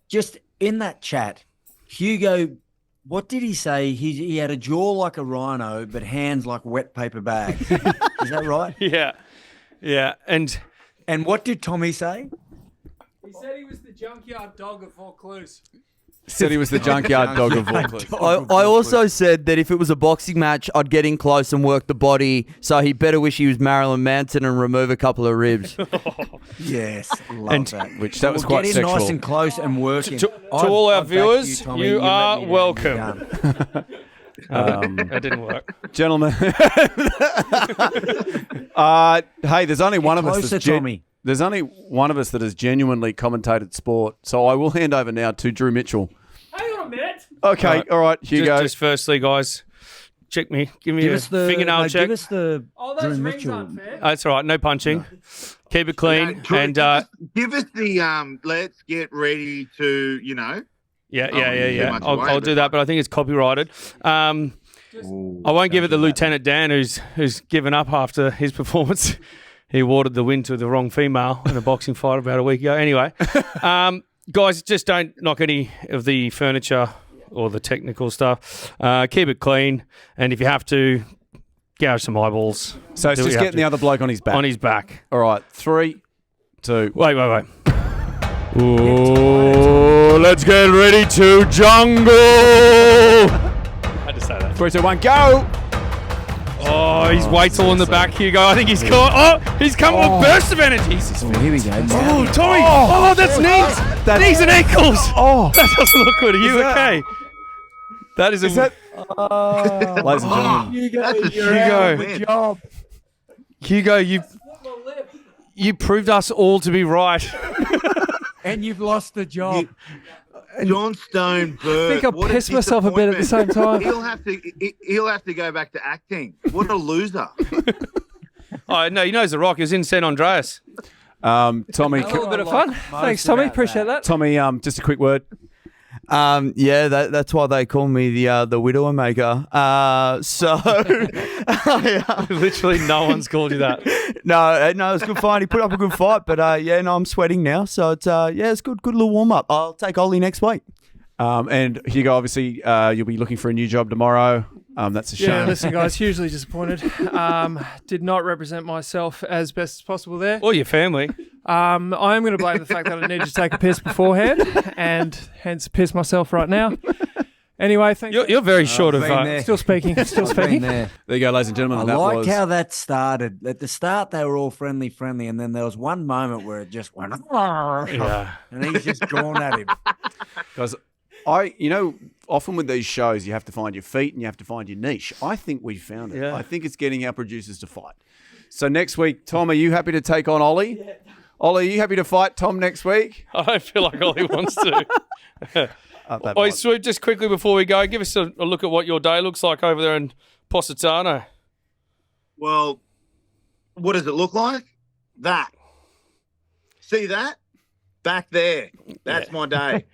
S5: just in that chat? Hugo, what did he say? He had a jaw like a rhino, but hands like wet paper bags. Is that right?
S3: Yeah. And
S5: what did Tommy say?
S7: He said he was the junkyard dog of Vaucluse.
S2: Said he was the junkyard dog of Vaucluse.
S6: I also said that if it was a boxing match, I'd get in close and work the body. So he better wish he was Marilyn Manson and remove a couple of ribs.
S5: Yes, love that.
S2: Which that was quite
S5: get in
S2: sexual.
S5: nice and close and working.
S3: To all our viewers, you are welcome. That didn't work,
S2: gentlemen. Hey, there's only one of us. There's only one of us that has genuinely commentated sport. So I will hand over now to Drew Mitchell.
S7: Hang on a minute.
S2: Okay, all right, Hugo.
S3: Just firstly, guys, check me. Give me a fingernail check.
S5: Give us the
S7: those rings aren't fair.
S3: That's all right. No punching. Keep it clean. And
S10: give us the let's get ready to,
S3: Yeah. I'll do that, but I think it's copyrighted. I won't give it to Lieutenant Dan, who's given up after his performance. He awarded the win to the wrong female in a boxing fight about a week ago. Anyway, guys, just don't knock any of the furniture or the technical stuff. Keep it clean, and if you have to, gouge some eyeballs.
S2: So it's just getting the other bloke on his back.
S3: On his back.
S2: All right, 3, 2.
S3: Wait. Oh, let's get ready to jungle. I had to say that.
S2: 3, 2, 1, go.
S3: Oh, his weight's all in the back, Hugo. I think he's caught. Oh, he's come with a burst of energy.
S5: Here we go.
S3: Oh, Tommy. Oh, that's knees. Knees and ankles. Oh, that doesn't look good. Are you okay? That is
S2: that? Ladies and gentlemen.
S3: Hugo, you proved us all to be right.
S5: And you've lost the job.
S10: John Stoneberg.
S7: I think I pissed myself a bit at the same time.
S10: He'll have to go back to acting. What a loser.
S3: Oh no, he knows the Rock. He was in San Andreas.
S2: Tommy,
S7: A little bit of fun. Thanks, Tommy. Appreciate that.
S2: Tommy, just a quick word.
S6: That's why they call me the widower maker.
S3: Literally no one's called you that.
S6: No, it's good fun. He put up a good fight, but I'm sweating now, so it's good little warm up. I'll take Ollie next week.
S2: And Hugo, obviously, you'll be looking for a new job tomorrow. That's a shame.
S7: Yeah, listen, guys, hugely disappointed. Did not represent myself as best as possible there.
S3: Or your family.
S7: I am going to blame the fact that I needed to take a piss beforehand, and hence piss myself right now. Anyway, thank you.
S3: You're very short of...
S7: Still speaking.
S2: There you go, ladies and gentlemen.
S5: I like how that started. At the start, they were all friendly, and then there was one moment where it just went...
S3: Yeah.
S5: And he's just gone at him.
S2: Guys, often with these shows, you have to find your feet and you have to find your niche. I think we found it.
S3: Yeah.
S2: I think it's getting our producers to fight. So next week, Tom, are you happy to take on Ollie? Yeah. Ollie, are you happy to fight Tom next week?
S3: I don't feel like Ollie wants to. Swoop, just quickly before we go, give us a look at what your day looks like over there in Positano.
S10: Well, what does it look like? That. See that? Back there. That's my day.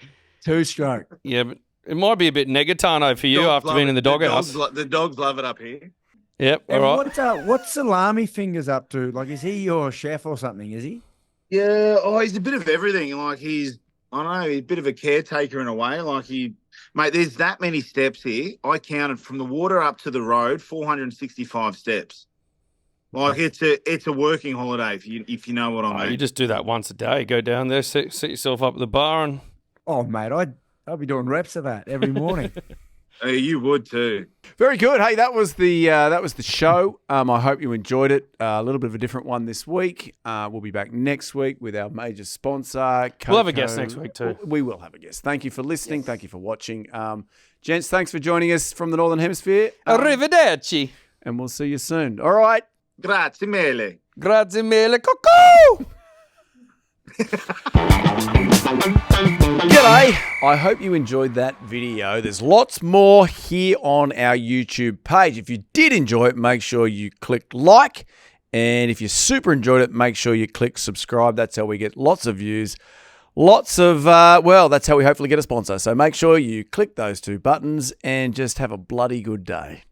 S5: 2-stroke.
S3: Yeah, but it might be a bit negatano for you after being in the doghouse.
S10: The dogs love it up here.
S3: Yep, all right.
S5: What's Salami Fingers up to? Like, is he your chef or something, is he?
S10: Yeah, he's a bit of everything. Like, he's a bit of a caretaker in a way. Like, mate, there's that many steps here. I counted from the water up to the road, 465 steps. Like, it's a working holiday, if you know what I mean.
S3: You just do that once a day. Go down there, sit yourself up at the bar and...
S5: Oh, mate, I'll be doing reps of that every morning.
S10: You would too.
S2: Very good. Hey, that was the show. I hope you enjoyed it. A little bit of a different one this week. We'll be back next week with our major sponsor, KOKO.
S3: We'll have a guest next week too.
S2: We will have a guest. Thank you for listening. Yes. Thank you for watching. Gents, thanks for joining us from the Northern Hemisphere.
S3: Arrivederci.
S2: And we'll see you soon. All right.
S10: Grazie mille.
S3: Grazie mille. KOKO! Get
S2: G'day. I hope you enjoyed that video. There's lots more here on our YouTube page. If you did enjoy it, make sure you click like. And if you super enjoyed it, make sure you click subscribe. That's how we get lots of views. Lots of, that's how we hopefully get a sponsor. So make sure you click those two buttons and just have a bloody good day.